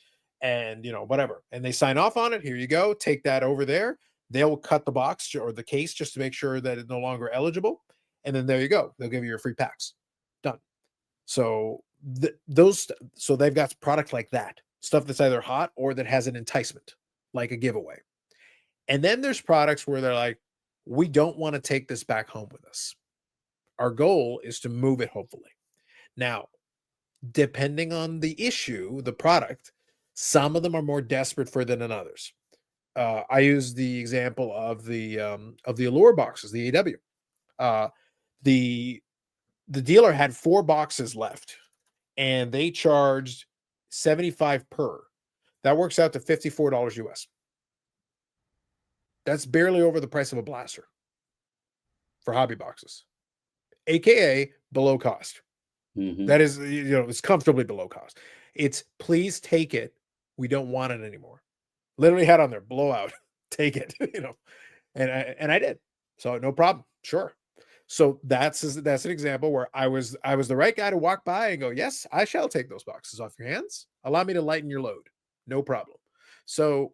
and whatever, and they sign off on it. Here you go, take that over there. They'll cut the box or the case just to make sure that it's no longer eligible, and then there you go. They'll give you your free packs. Done. So so they've got product like that, stuff that's either hot or that has an enticement, like a giveaway. And then there's products where they're like, we don't want to take this back home with us. Our goal is to move it, hopefully. Now, depending on the issue, the product, some of them are more desperate for than others. I use the example of the Allure boxes, the AW. The dealer had 4 boxes left, and they charged $75 per. That works out to $54 US. That's barely over the price of a blaster for hobby boxes, aka below cost. That is, it's comfortably below cost. It's please take it. We don't want it anymore. Literally had on there, blowout, take it, and I did. So no problem. Sure. So that's an example where I was the right guy to walk by and go, yes, I shall take those boxes off your hands. Allow me to lighten your load. No problem. So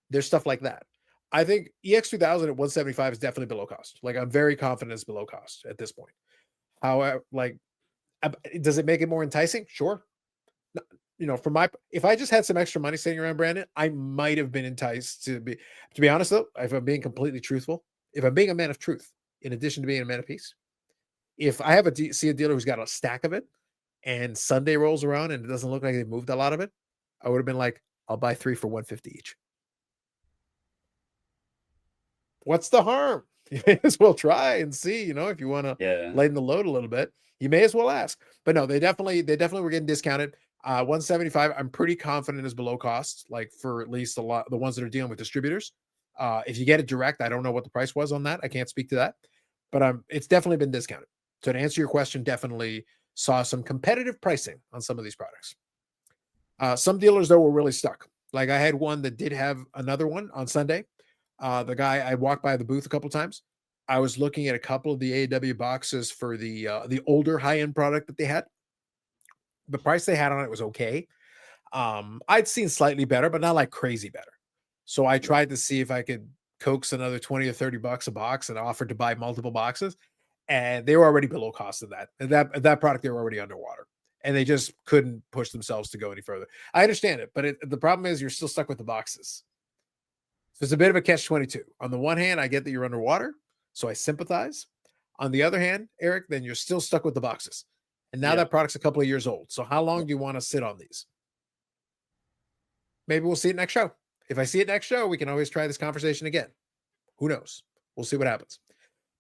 there's stuff like that. I think EX2000 at 175 is definitely below cost. Like, I'm very confident it's below cost at this point. However, does it make it more enticing? Sure. If I just had some extra money sitting around, Brandon, I might have been enticed to be honest though, if I'm being completely truthful, if I'm being a man of truth, in addition to being a man of peace, if I have see a dealer who's got a stack of it and Sunday rolls around and it doesn't look like they moved a lot of it, I would have been like, I'll buy 3 for $150 each. What's the harm? You may as well try and see, if you want to lighten the load a little bit, you may as well ask. But no, they definitely were getting discounted. 175, I'm pretty confident is below cost, like for at least the ones that are dealing with distributors. If you get it direct, I don't know what the price was on that. I can't speak to that, but it's definitely been discounted. So to answer your question, definitely saw some competitive pricing on some of these products. Some dealers though were really stuck. Like, I had one that did have another one on Sunday. The guy, I walked by the booth a couple times. I was looking at a couple of the AEW boxes for the older high-end product that they had. The price they had on it was okay. I'd seen slightly better, but not like crazy better. So I tried to see if I could coax another 20 or 30 bucks a box and offered to buy multiple boxes. And they were already below cost of that. And that product, they were already underwater. And they just couldn't push themselves to go any further. I understand it, but the problem is you're still stuck with the boxes. So it's a bit of a catch-22. On the one hand, I get that you're underwater, so I sympathize. On the other hand, Eric, then you're still stuck with the boxes. And now that product's a couple of years old. So how long do you want to sit on these? Maybe we'll see it next show. If I see it next show, we can always try this conversation again. Who knows? We'll see what happens.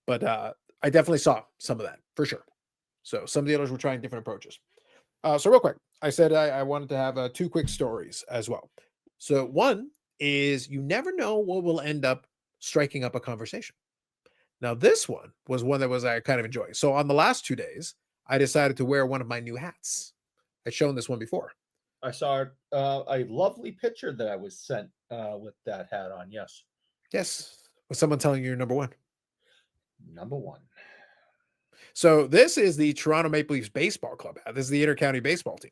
But I definitely saw some of that for sure. So some dealers were trying different approaches. So real quick, I said I wanted to have 2 quick stories as well. So one is, you never know what will end up striking up a conversation. Now, this one was one that I kind of enjoying. So on the last 2 days, I decided to wear one of my new hats. I'd shown this one before. I saw a lovely picture that I was sent with that hat on. Yes. Yes. Was someone telling you you're number one? Number one. So this is the Toronto Maple Leafs baseball club hat. This is the intercounty baseball team.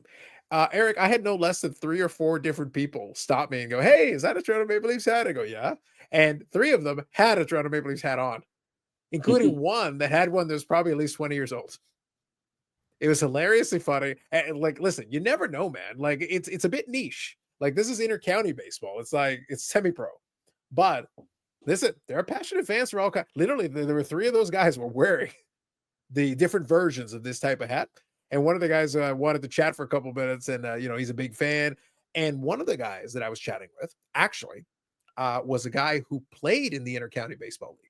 Eric, I had no less than 3 or 4 different people stop me and go, "Hey, is that a Toronto Maple Leafs hat?" I go, "Yeah." And 3 of them had a Toronto Maple Leafs hat on, including one that had one that was probably at least 20 years old. It was hilariously funny. And like, listen, you never know, man. Like, it's a bit niche. Like, this is intercounty baseball. It's like, it's semi-pro. But listen, there are passionate fans for all kinds. Literally, there were 3 of those guys were wearing the different versions of this type of hat. And one of the guys wanted to chat for a couple minutes, and he's a big fan. And one of the guys that I was chatting with actually was a guy who played in the intercounty baseball league.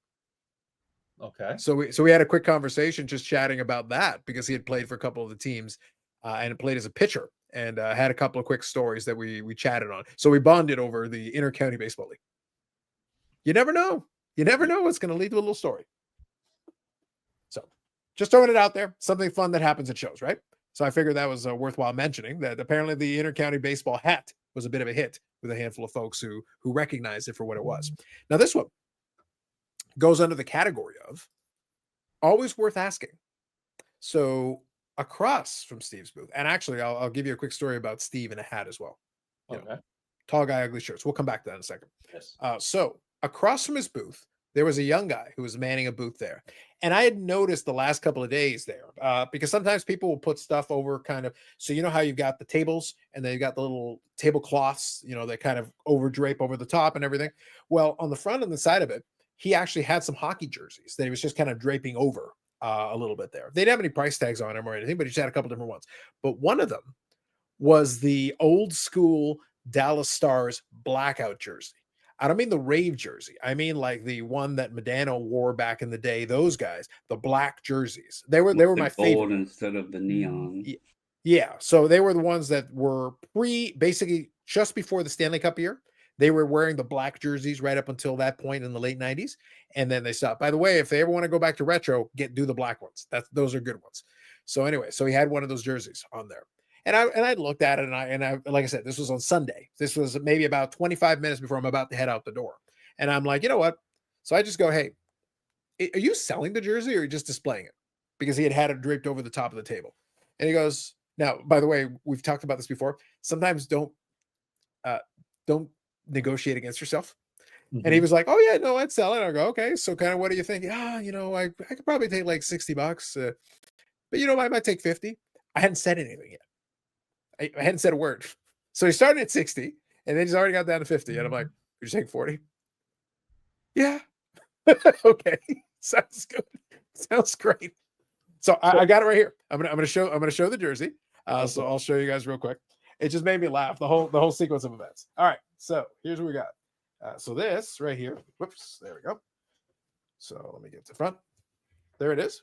Okay. So we had a quick conversation just chatting about that, because he had played for a couple of the teams and played as a pitcher, and had a couple of quick stories that we chatted on. So we bonded over the intercounty baseball league. You never know. You never know what's going to lead to a little story. So just throwing it out there, something fun that happens at shows, right? So I figured that was worthwhile mentioning, that apparently the intercounty baseball hat was a bit of a hit with a handful of folks who recognized it for what it was. Now this one goes under the category of always worth asking. So across from Steve's booth, and actually I'll give you a quick story about Steve in a hat as well. Okay. Tall guy, ugly shirts. We'll come back to that in a second. Yes. So across from his booth, there was a young guy who was manning a booth there. And I had noticed the last couple of days there, because sometimes people will put stuff over kind of, so you know how you've got the tables and then you've got the little tablecloths, that kind of over drape over the top and everything. Well, on the front and the side of it, he actually had some hockey jerseys that he was just kind of draping over a little bit there. They didn't have any price tags on them or anything, but he just had a couple different ones. But one of them was the old school Dallas Stars blackout jersey. I don't mean the rave jersey. I mean like the one that Medano wore back in the day. Those guys, the black jerseys. They were With my the gold favorite. instead of the neon. Yeah. So they were the ones that were basically just before the Stanley Cup year. They were wearing the black jerseys right up until that point in the late 90s. And then they stopped. By the way, if they ever want to go back to retro, do the black ones. Those are good ones. So anyway, so he had one of those jerseys on there. And I looked at it, and I like I said, this was on Sunday. This was maybe about 25 minutes before I'm about to head out the door. And I'm like, you know what? So I just go, hey, are you selling the jersey or are you just displaying it? Because he had it draped over the top of the table. And he goes, now, by the way, we've talked about this before. Sometimes don't negotiate against yourself. Mm-hmm. And he was like, oh yeah, no, I'd sell it. I go, okay. So kind of, what do you think? Yeah, I could probably take like $60. But I might take 50. I hadn't said anything yet. I hadn't said a word. So he started at 60 and then he's already got down to 50. And I'm like, you're saying 40? Yeah. Okay. Sounds good. Sounds great. So I got it right here. I'm gonna show the jersey. So I'll show you guys real quick. It just made me laugh, the whole sequence of events. All right. So here's what we got. So this right here. Whoops, there we go. So let me get to the front. There it is.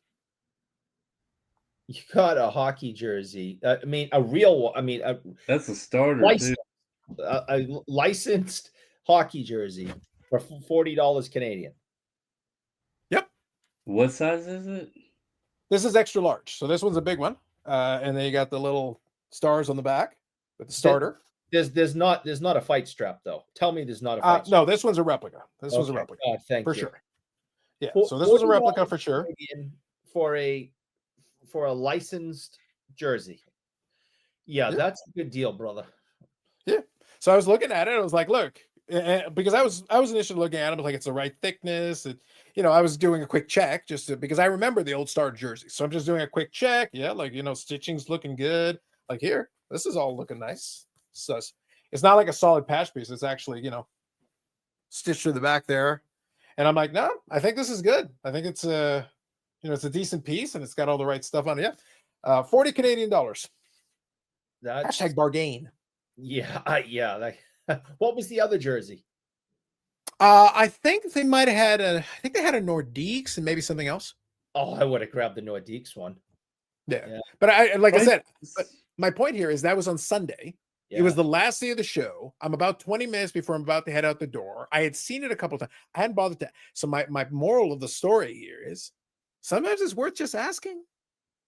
You got a hockey jersey. I mean, a real one. I mean, that's a starter. A licensed hockey jersey for $40 Canadian. Yep. What size is it? This is extra large. So this one's a big one. And then you got the little stars on the back with the starter. There's not a fight strap though. Tell me there's not a fight strap. No, this one's a replica. This was a replica. Thank you. For sure. Yeah. So this was a replica for sure. For a licensed jersey. Yeah, that's a good deal, brother. Yeah. So I was looking at it. I was like, look, because I was initially looking at it, like it's the right thickness. And, I was doing a quick check because I remember the old Star jersey. So I'm just doing a quick check. Yeah. Like, stitching's looking good. Like here, this is all looking nice. So it's not like a solid patch piece. It's actually, stitched to the back there. And I'm like, no, I think this is good. I think it's it's a decent piece and it's got all the right stuff on it. Yeah. 40 Canadian dollars. Hashtag bargain. Yeah. Yeah. What was the other jersey? I think they might have had they had a Nordiques and maybe something else. Oh, I would have grabbed the Nordiques one. Yeah. But I said, but my point here is that was on Sunday. Yeah. It was the last day of the show. I'm about 20 minutes before I'm about to head out the door. I had seen it a couple of times. I hadn't bothered to. So my moral of the story here is sometimes it's worth just asking.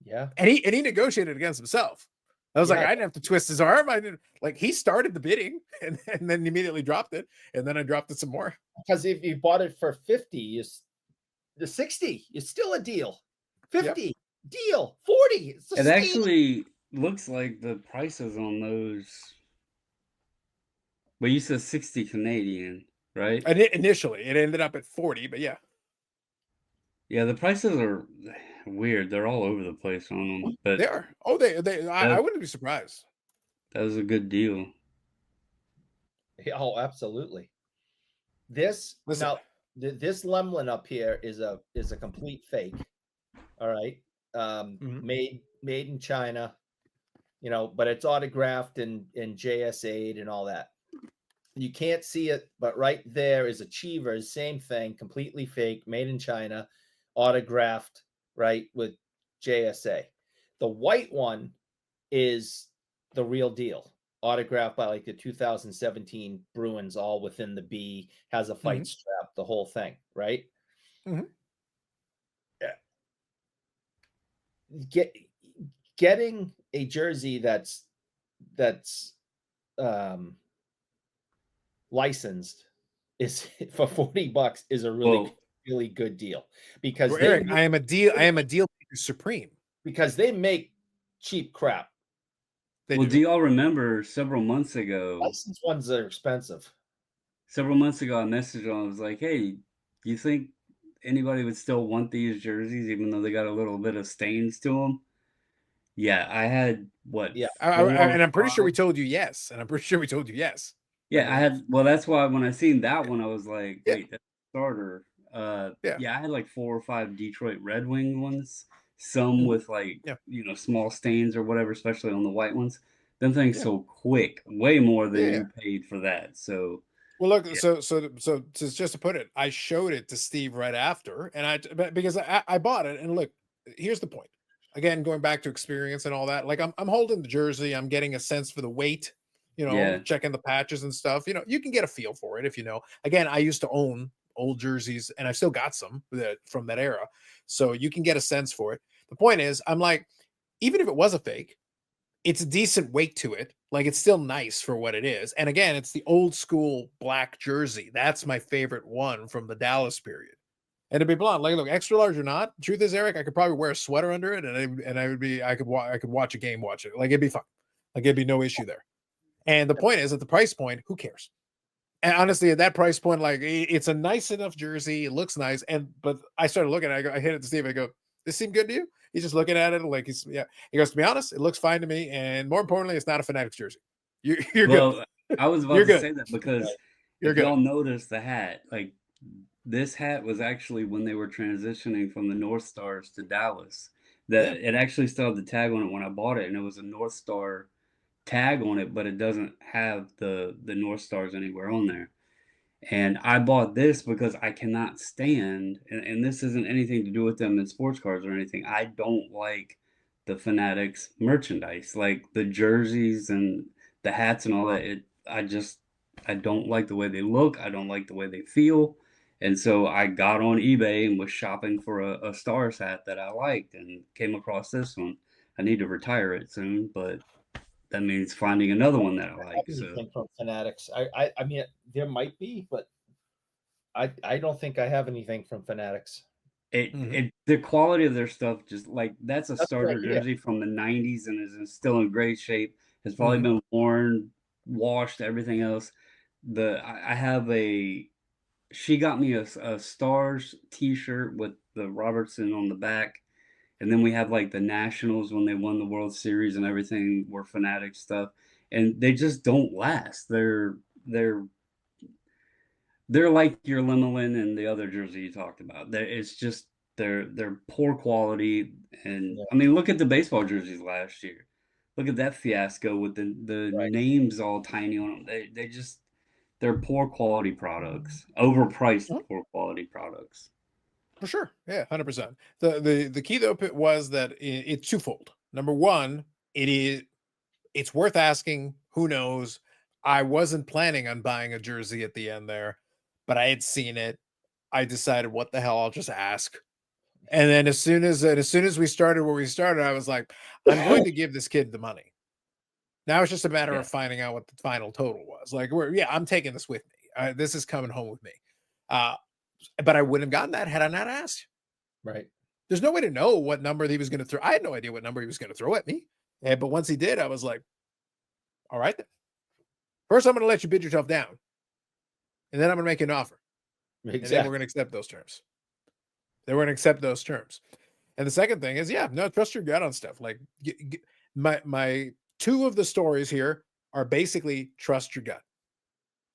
Yeah. And he negotiated against himself. I was like, I didn't have to twist his arm. I didn't he started the bidding and then immediately dropped it. And then I dropped it some more. Because if you bought it for 50, the 60 is still a deal. 50 deal. 40. It actually looks like the prices on those. But you said 60 Canadian, right? And initially it ended up at 40, but yeah. Yeah, the prices are weird. They're all over the place on them. But they are. Oh, I wouldn't be surprised. That was a good deal. Oh, absolutely. This Lemlin up here is a complete fake. All right. Made in China, but it's autographed in JS8 and all that. You can't see it, but right there is Achievers, same thing, completely fake, made in China, autographed, right, with JSA. The white one is the real deal, autographed by like the 2017 Bruins, all within the B, has a fight strap, the whole thing, right? Getting a jersey that's licensed is for $40 is a really good deal because Eric, I am a deal maker supreme because they make cheap crap. Do y'all remember several months ago? Licensed ones are expensive. Several months ago, I messaged him. I was like, "Hey, do you think anybody would still want these jerseys, even though they got a little bit of stains to them?" Yeah, I had what? Yeah, and I'm pretty sure we told you yes. Yeah, I had. Well, that's why when I seen that one, I was like, "Wait, that's a starter." Yeah, I had like 4 or 5 Detroit Red Wing ones. Some with like small stains or whatever, especially on the white ones. Them things so quick, way more than you paid for that. So Well, look, Yeah. so just to put it, I showed it to Steve right after, and because I bought it, and look, here's the point. Again, going back to experience and all that, like I'm holding the jersey, I'm getting a sense for the weight, Yeah. checking the patches and stuff. You can get a feel for it if you know. Again, I used to own old jerseys, and I still got some from that era, so you can get a sense for it. The point is, I'm like, even if it was a fake, it's a decent weight to it. Like it's still nice for what it is. And again, it's the old school black jersey. That's my favorite one from the Dallas period. And to be blunt, like look, extra large or not, truth is, Eric, I could probably wear a sweater under it, and I would be, I could watch a game, watch it. Like it'd be fun. Like it'd be no issue there. And the point is, at the price point, who cares? And honestly, at that price point, like it's a nice enough jersey. It looks nice. But I started looking. I hit it to Steve. I go, "This seem good to you?" He's just looking at it like yeah. He goes, "To be honest, it looks fine to me. And more importantly, it's not a Fanatics jersey. You're good. Well, I was about You're to good. say that because You're if good." y'all notice the hat, like this hat was actually when they were transitioning from the North Stars to Dallas. Yeah. That it actually still had the tag on it when I bought it, and it was a North Star tag on it, but it doesn't have the North Stars anywhere on there. And I bought this because I cannot stand, and this isn't anything to do with them in sports cars or anything. I don't like the Fanatics merchandise, like the jerseys and the hats and all that. I don't like the way they look. I don't like the way they feel. And so I got on eBay and was shopping for a Stars hat that I liked and came across this one. I need to retire it soon, but that means finding another one that I like. So Anything from Fanatics? I mean, there might be, but I don't think I have anything from Fanatics. Mhm. the quality of their stuff, just like that's a That's what I starter hear. jersey from the 90s and still in great shape. Has probably Mhm. been worn, washed, everything else. I have a she got me a Stars t-shirt with the Robertson on the back. And then we have like the Nationals when they won the World Series and everything were Fanatic stuff. And they just don't last. They're they're like your Lemelin and the other jersey you talked about. It's just they're poor quality. And Yeah, I mean, look at the baseball jerseys last year. Look at that fiasco with the right. names all tiny on them. They're poor quality products, overpriced Mhm. poor quality products. For sure. Yeah, 100%. The key though was that it's twofold. Number one, it's worth asking. Who knows? I wasn't planning on buying a jersey at the end there, but I had seen it. I decided, what the hell? I'll just ask. And then as soon as we started where we started, I was like, I'm going to give this kid the money. Now it's just a matter Yeah. of finding out what the final total was. Like, I'm taking this with me. This is coming home with me. Uh, but I wouldn't have gotten that had I not asked. Right. There's no way to know what number he was going to throw. I had no idea what number he was going to throw at me. But once he did, I was like, all right, then. First, I'm going to let you bid yourself down, and then I'm going to make you an offer, and then we're Exactly. going to accept those terms. Then we're going to accept those terms. And the second thing is, yeah, no, trust your gut on stuff. Like my two of the stories here are basically trust your gut,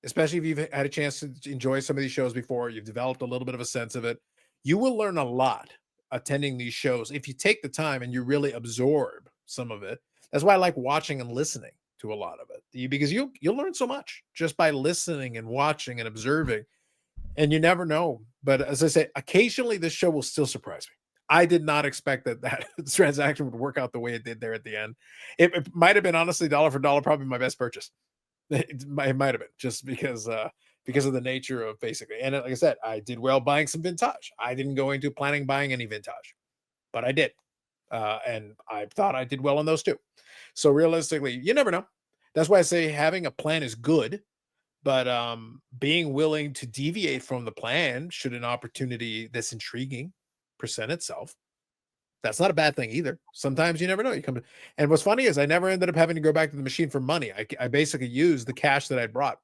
especially if you've had a chance to enjoy some of these shows before. You've developed a little bit of a sense of it. You will learn a lot attending these shows if you take the time and you really absorb some of it. That's why I like watching and listening to a lot of it, because you'll learn so much just by listening and watching and observing. And you never know. But as I say, occasionally this show will still surprise me. I did not expect that transaction would work out the way it did there at the end. It might have been, honestly, dollar for dollar, probably my best purchase. It might have been, just because of the nature of, basically. And like I said, I did well buying some vintage. I didn't go into planning buying any vintage, but I did. And I thought I did well on those too. So realistically, you never know. That's why I say having a plan is good, but being willing to deviate from the plan should an opportunity that's intriguing present itself, that's not a bad thing either. Sometimes you never know. You come to, and what's funny is I never ended up having to go back to the machine for money. I basically used the cash that I brought.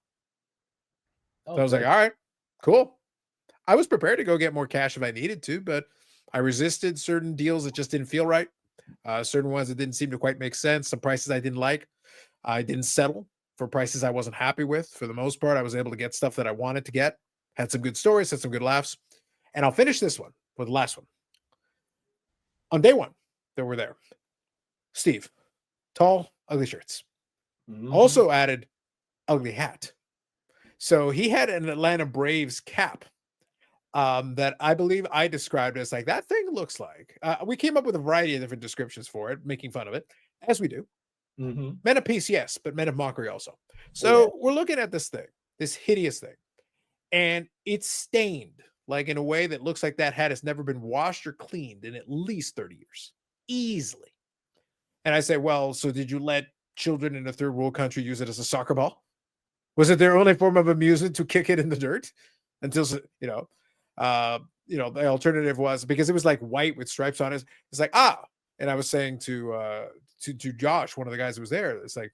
So Oh, I was like, good. all right, cool. I was prepared to go get more cash if I needed to, but I resisted certain deals that just didn't feel right. Certain ones that didn't seem to quite make sense. Some prices I didn't like. I didn't settle for prices I wasn't happy with. For the most part, I was able to get stuff that I wanted to get. Had some good stories, had some good laughs. And I'll finish this one with the last one. On day one that we're there, Steve, tall, ugly shirts. Mhm. Also added ugly hat. So he had an Atlanta Braves cap that I believe I described as like that thing looks like. We came up with a variety of different descriptions for it, making fun of it, as we do. Mm-hmm. Men of peace, yes, but men of mockery also. So Yeah. we're looking at this thing, this hideous thing, and it's stained like in a way that looks like that hat has never been washed or cleaned in at least 30 years, easily. And I say, well, so did you let children in a third world country use it as a soccer ball? Was it their only form of amusement to kick it in the dirt until the alternative was because it was like white with stripes on it. It's like and I was saying to Josh, one of the guys who was there, it's like,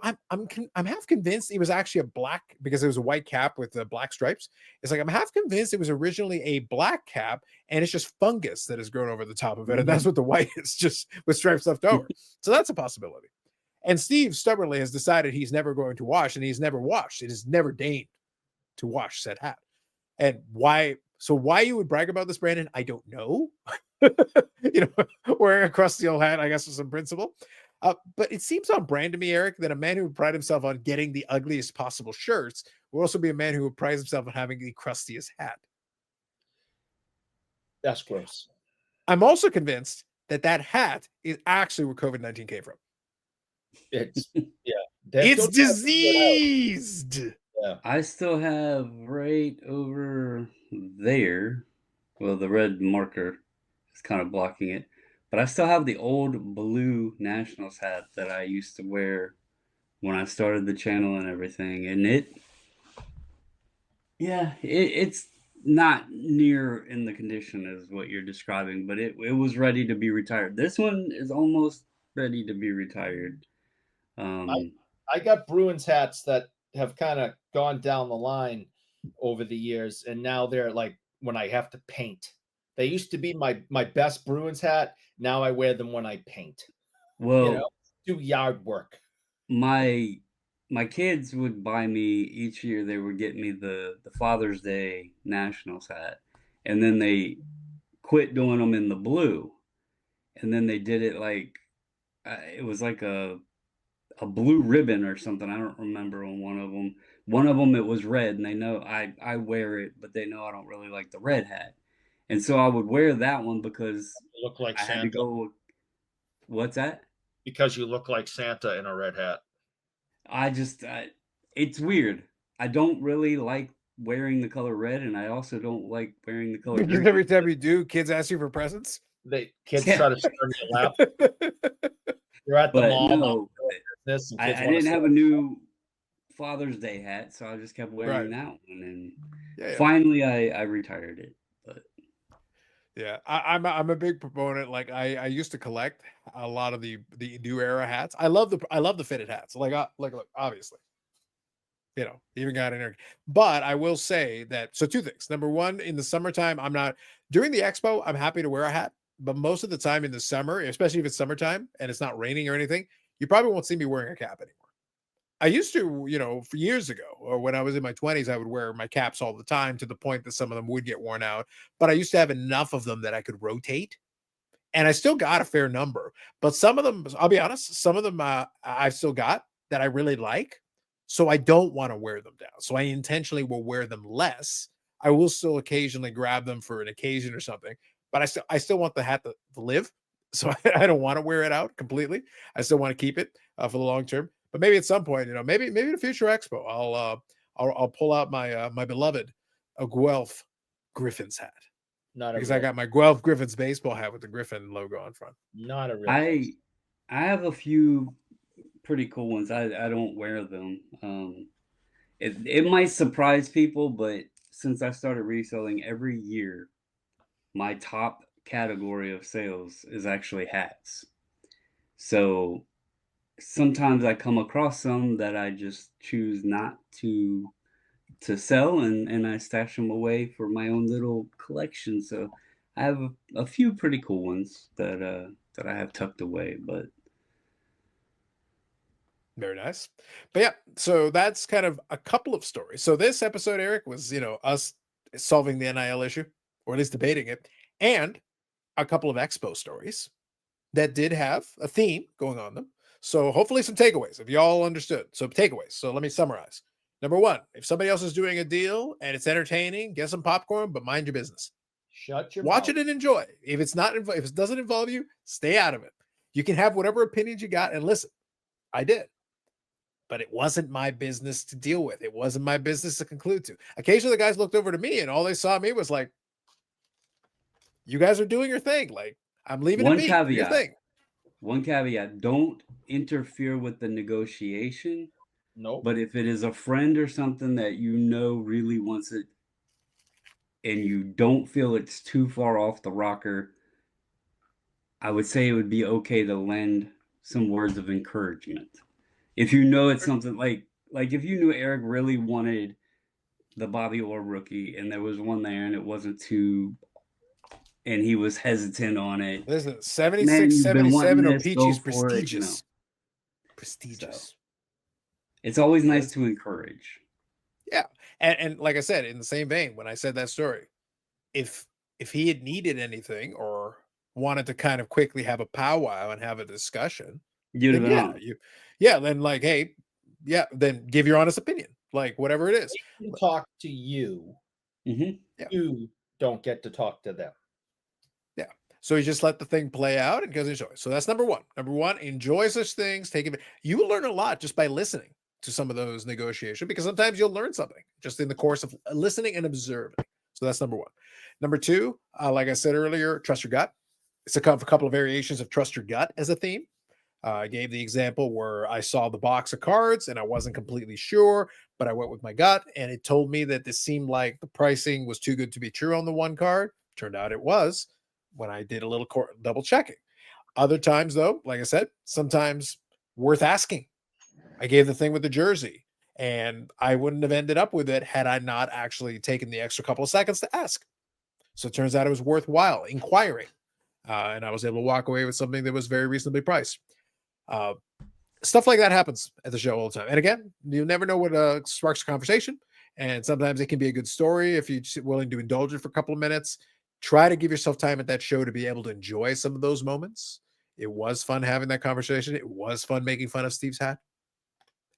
I'm half convinced it was actually a black because it was a white cap with the black stripes. It's like I'm half convinced it was originally a black cap and it's just fungus that has grown over the top of it, and that's what the white is, just with stripes left over. So that's a possibility. And Steve stubbornly has decided he's never going to wash, and he's never washed. It is never deigned to wash said hat. And why? So why you would brag about this, Brandon? I don't know. Wearing a crusty old hat, I guess, with some principle. But it seems on brand to me, Eric, that a man who would pride himself on getting the ugliest possible shirts will also be a man who would pride himself on having the crustiest hat. That's gross. I'm also convinced that hat is actually where COVID-19 came from. It's It's diseased. Yeah. I still have right over there. Well, the red marker is kind of blocking it. But I still have the old blue Nationals hat that I used to wear when I started the channel and everything. And it's not near in the condition as what you're describing, but it was ready to be retired. This one is almost ready to be retired. I got Bruins hats that have kind of gone down the line over the years, and now they're like when I have to paint. They used to be my best Bruins hat. Now I wear them when I paint. Well, do yard work. My kids would buy me each year. They would get me the Father's Day Nationals hat, and then they quit doing them in the blue, and then they did it like it was like a blue ribbon or something. I don't remember on one of them. One of them it was red, and they know I wear it, but they know I don't really like the red hat, and so I would wear that one because You look like I Santa. had to go. What's that? Because you look like Santa in a red hat. It's weird. I don't really like wearing the color red, and I also don't like wearing the color Because green. every time you do, kids ask you for presents. Kids try to stir in your lap. You're at the mall. No, I didn't have a new Father's Day hat, so I just kept wearing that one, and finally I retired it. But yeah, I'm a big proponent. Like I used to collect a lot of the new era hats. I love the fitted hats. Like look, obviously, even got in there. But I will say that two things. Number one, in the summertime, I'm not during the expo. I'm happy to wear a hat, but most of the time in the summer, especially if it's summertime and it's not raining or anything, you probably won't see me wearing a cap anymore. I used to, for years ago, or when I was in my 20s, I would wear my caps all the time to the point that some of them would get worn out. But I used to have enough of them that I could rotate. And I still got a fair number. But some of them, I'll be honest, some of them I've still got that I really like. So I don't want to wear them down. So I intentionally will wear them less. I will still occasionally grab them for an occasion or something. But I still want the hat to live. So I don't want to wear it out completely. I still want to keep it for the long term. But maybe at some point, maybe the future expo, I'll pull out my my beloved Guelph Griffins hat. Because I got my Guelph Griffins baseball hat with the Griffin logo on front. Not a real. I have a few pretty cool ones. I don't wear them. It might surprise people, but since I started reselling every year, my top category of sales is actually hats. So sometimes I come across some that I just choose not to sell, and I stash them away for my own little collection. So I have a few pretty cool ones that I have tucked away, but very nice. But yeah, so that's kind of a couple of stories. So this episode, Eric, was us solving the NIL issue, or at least debating it, and a couple of expo stories that did have a theme going on them. So hopefully some takeaways, if you all understood. So takeaways. So let me summarize. Number one, if somebody else is doing a deal and it's entertaining, get some popcorn, but mind your business. Shut your Watch mouth. it and enjoy. If it's not, if it doesn't involve you, stay out of it. You can have whatever opinions you got and listen. I did, but it wasn't my business to deal with. It wasn't my business to conclude to. Occasionally, the guys looked over to me and all they saw me was like, "You guys are doing your thing. Like I'm leaving it One be. Do your caveat. thing." One caveat: don't interfere with the negotiation. Nope. But if it is a friend or something that you know really wants it, and you don't feel it's too far off the rocker, I would say it would be okay to lend some words of encouragement. If you know it's something like if you knew Eric really wanted the Bobby Orr rookie and there was one there and it wasn't too, and he was hesitant on it. Listen, Man, 76, you've been wanting 77 this, go Peachy's for it, you know. prestigious. Prestigious. So, it's always nice to encourage. Yeah. And like I said, in the same vein, when I said that story, if he had needed anything or wanted to kind of quickly have a powwow and have a discussion, You'd have then been yeah, on. then like, hey, yeah, then give your honest opinion, like whatever it is. They can talk to you. Mhm. Yeah. You don't get to talk to them. Yeah. So you just let the thing play out and goes enjoy. So that's number one. Number one, enjoy such things. Take it. You will learn a lot just by listening to some of those negotiations because sometimes you'll learn something just in the course of listening and observing. So that's number one. Number two, like I said earlier, trust your gut. It's a couple of variations of trust your gut as a theme. I gave the example where I saw the box of cards and I wasn't completely sure, but I went with my gut and it told me that this seemed like the pricing was too good to be true on the one card. Turned out it was when I did a little double checking. Other times, though, like I said, sometimes worth asking. I gave the thing with the jersey and I wouldn't have ended up with it had I not actually taken the extra couple of seconds to ask. So it turns out it was worthwhile inquiring. And I was able to walk away with something that was very reasonably priced. Stuff like that happens at the show all the time. And again, you never know what sparks a conversation. And sometimes it can be a good story if you're willing to indulge it for a couple of minutes. Try to give yourself time at that show to be able to enjoy some of those moments. It was fun having that conversation. It was fun making fun of Steve's hat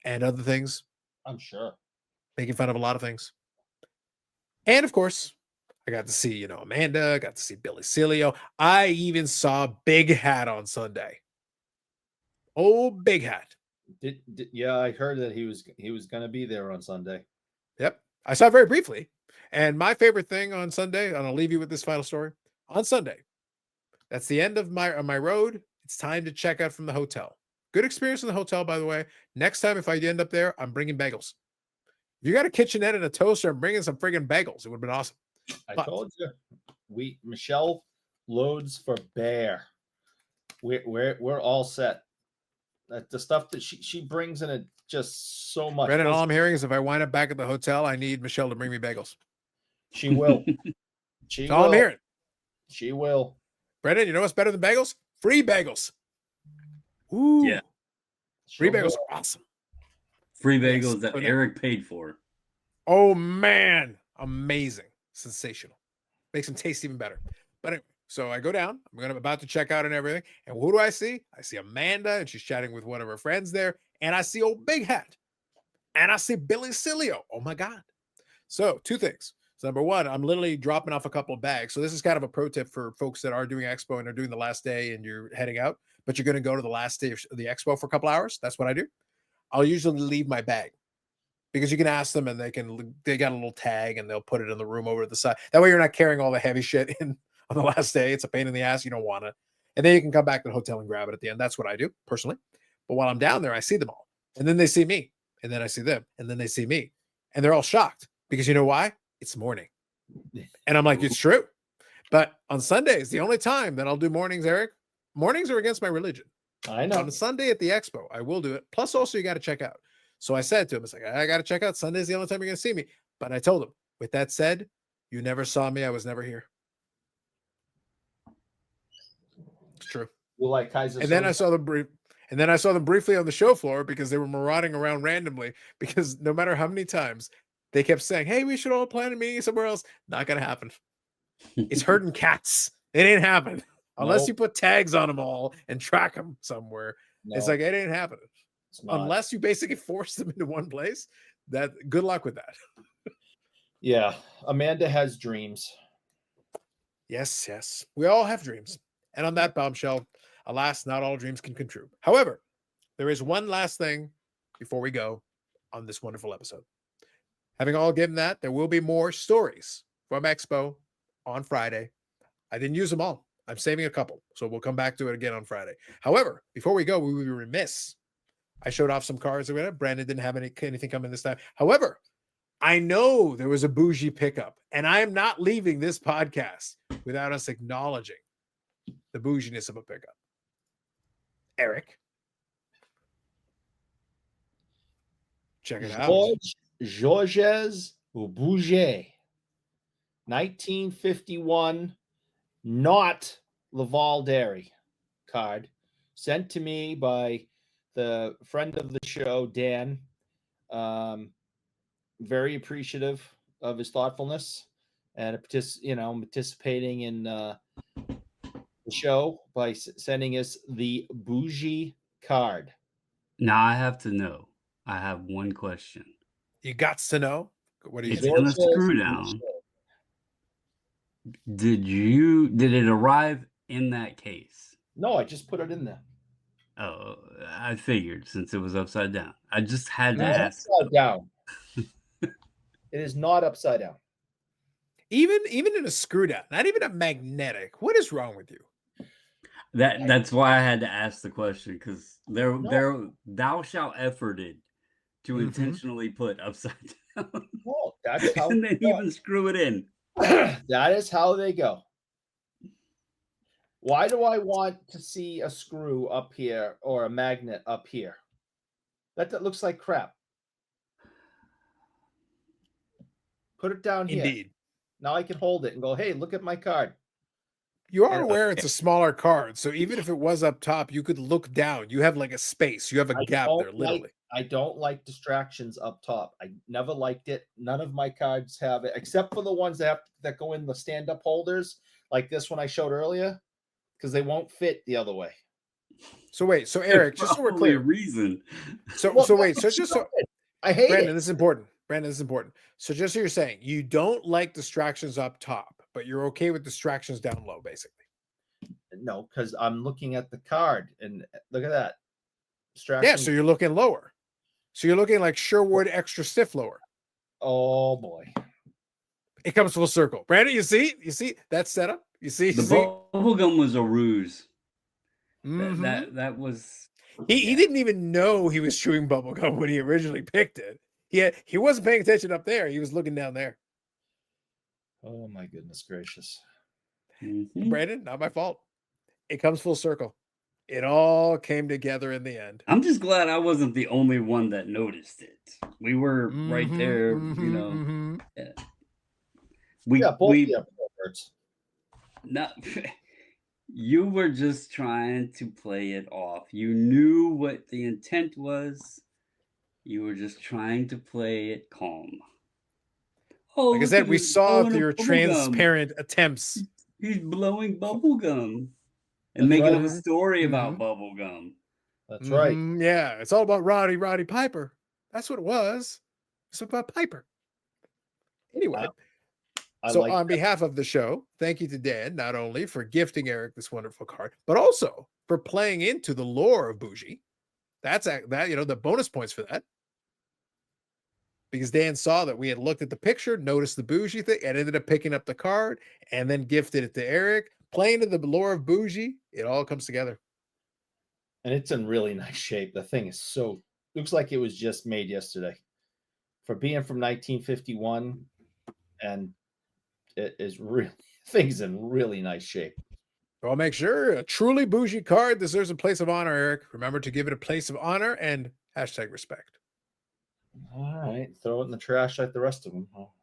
and other things, I'm sure. making fun of a lot of things. And of course, I got to see, Amanda, got to see Billy Cilio. I even saw Big Hat on Sunday. Oh, Big Hat. Yeah, I heard that he was going to be there on Sunday. Yep. I saw it very briefly. And my favorite thing on Sunday, and I'll leave you with this final story. On Sunday, that's the end of my road. It's time to check out from the hotel. Good experience in the hotel, by the way. Next time, if I end up there, I'm bringing bagels. If you got a kitchenette and a toaster, I'm bringing some friggin' bagels. It would have been awesome. I told you, Michelle loads for bear. We're all set. The stuff that she brings in it just so much. Brennan, all I'm hearing is if I wind up back at the hotel, I need Michelle to bring me bagels. She will. That's all I'm hearing. She will. Brennan, you know what's better than bagels? Free bagels. Ooh. Yeah. Free bagels are awesome. Free bagels that Eric paid for. Oh, man. Amazing. Sensational. Makes them taste even better. But anyway, so I go down. I'm about to check out and everything. And who do I see? I see Amanda, and she's chatting with one of her friends there. And I see old Big Hat. And I see Billy Cilio. Oh, my God. So two things. So number one, I'm literally dropping off a couple of bags. So this is kind of a pro tip for folks that are doing Expo and are doing the last day and you're heading out, but you're going to go to the last day of the Expo for a couple hours. That's what I do. I'll usually leave my bag because you can ask them and they got a little tag and they'll put it in the room over to the side. That way you're not carrying all the heavy shit in on the last day. It's a pain in the ass. You don't want it. And then you can come back to the hotel and grab it at the end. That's what I do personally. But while I'm down there, I see them all. And then they see me. And then I see them. And then they see me. And they're all shocked because you know why? It's morning. And I'm like, it's true. But on Sundays, the only time that I'll do mornings, Eric, mornings are against my religion. I know. On a Sunday at the Expo, I will do it. Plus, also, you got to check out. So I said to him, it's like, I got to check out. Sunday's the only time you're going to see me. But I told him, with that said, you never saw me. I was never here. It's true. You like Kaiser. And then I saw them briefly on the show floor because they were marauding around randomly because no matter how many times they kept saying, hey, we should all plan a meeting somewhere else. Not going to happen. It's herding cats. It ain't happening. Unless you put tags on them all and track them somewhere. It's like, it ain't happening. Unless you basically force them into one place. Good luck with that. Yeah, Amanda has dreams. Yes. We all have dreams. And on that bombshell, alas, not all dreams can come true. However, there is one last thing before we go on this wonderful episode. Having all given that, there will be more stories from Expo on Friday. I didn't use them all. I'm saving a couple, so we'll come back to it again on Friday. However, before we go, we would be remiss. I showed off some cards or whatever. Brandon didn't have anything coming this time. However, I know there was a bougie pickup, and I am not leaving this podcast without us acknowledging the bouginess of a pickup. Eric, check it out. Georges Bouget, 1951, not Laval Dairy card, sent to me by the friend of the show, Dan. Very appreciative of his thoughtfulness and participating in the show by sending us the bougie card. Now I have to know. I have one question. You got to know. What do you It's think? in a screw down. Did it arrive in that case? No, I just put it in there. Oh, I figured since it was upside down. I just had to Not ask. upside down. It is not upside down. Even in a screw down, not even a magnetic. What is wrong with you? That's why I had to ask the question, because thou shalt efforted to intentionally put upside down. Well, that's how and then even screw it in. that is how they go. Why do I want to see a screw up here or a magnet up here? That looks like crap. Put it down here. Indeed. Now I can hold it and go, hey, look at my card. You are aware it's a smaller card, so even if it was up top, you could look down. You have like a space. You have a gap there, literally. I don't like distractions up top. I never liked it. None of my cards have it, except for the ones that go in the stand-up holders, like this one I showed earlier, because they won't fit the other way. So wait, so Eric, just so we're clear, reason. I hate Brandon, it. this is important. So just so you're saying, you don't like distractions up top, but you're okay with distractions down low, basically. No, because I'm looking at the card and look at that. Yeah, so you're looking lower. So you're looking like Sherwood extra stiff lower. Oh boy. It comes full circle. Brandon, you see that setup? The bubblegum was a ruse. Mm-hmm. That was he didn't even know he was chewing bubblegum when he originally picked it. He wasn't paying attention up there. He was looking down there. Oh my goodness gracious. Mm-hmm. Brandon, not my fault. It comes full circle. It all came together in the end. I'm just glad I wasn't the only one that noticed it. We were right there, Yeah. You were just trying to play it off. You knew what the intent was. You were just trying to play it calm. Oh, like I said, we saw through your transparent attempts. He's blowing bubblegum and making up a story about bubblegum. That's right. Yeah, it's all about Roddy Piper. That's what it was. It's about Piper. Anyway, on behalf of the show, thank you to Dan, not only for gifting Eric this wonderful card, but also for playing into the lore of Bougie. That's the bonus points for that. Because Dan saw that we had looked at the picture, noticed the Bougie thing, and ended up picking up the card and then gifted it to Eric. Playing to the lore of Bougie, it all comes together. And it's in really nice shape. The thing is looks like it was just made yesterday. For being from 1951, and it is things in really nice shape. I'll make sure a truly Bougie card deserves a place of honor, Eric. Remember to give it a place of honor and #respect. All right. Throw it in the trash like the rest of them. All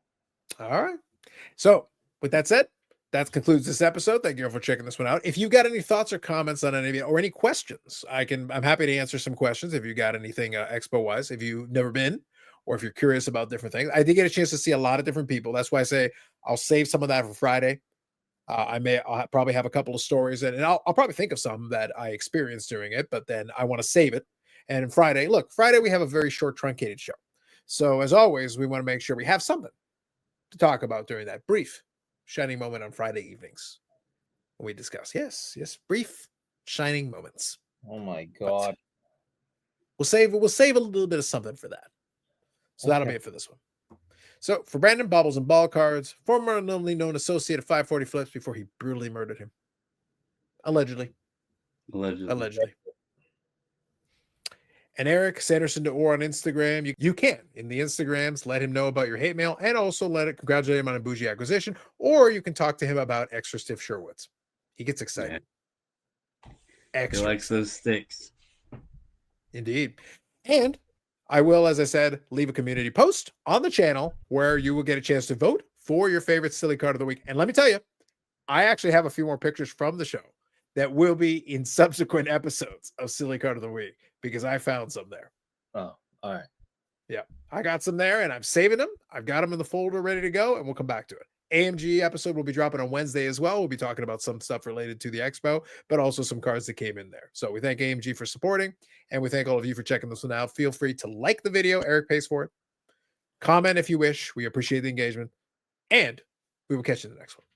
right. So with that said, that concludes this episode. Thank you for checking this one out. If you got any thoughts or comments on any of it or any questions, I'm happy to answer some questions. If you got anything expo wise, if you've never been, or if you're curious about different things, I did get a chance to see a lot of different people. That's why I say I'll save some of that for Friday. I'll probably have a couple of stories and I'll probably think of some that I experienced during it, but then I want to save it. And Friday we have a very short truncated show. So as always, we want to make sure we have something to talk about during that brief shining moment on Friday evenings when we discuss. Yes, brief shining moments. Oh my But God. we'll save a little bit of something for that. So that'll be it for this one. So for Brandon Bobbles and Ball Cards, formerly known associate of 540 Flips before he brutally murdered him. Allegedly. And Eric Sanderson Shadeur on Instagram. You can, in the Instagrams, let him know about your hate mail and also congratulate him on a bougie acquisition, or you can talk to him about extra stiff Sherwoods. He gets excited. Yeah. He likes those sticks. Indeed. And I will, as I said, leave a community post on the channel where you will get a chance to vote for your favorite silly card of the week. And let me tell you, I actually have a few more pictures from the show that will be in subsequent episodes of Silly Card of the Week because I found some there. Oh, all right. Yeah, I got some there and I'm saving them. I've got them in the folder ready to go and we'll come back to it. AMG episode will be dropping on Wednesday as well. We'll be talking about some stuff related to the expo, but also some cards that came in there. So we thank AMG for supporting and we thank all of you for checking this one out. Feel free to like the video. Eric pays for it. Comment if you wish. We appreciate the engagement and we will catch you in the next one.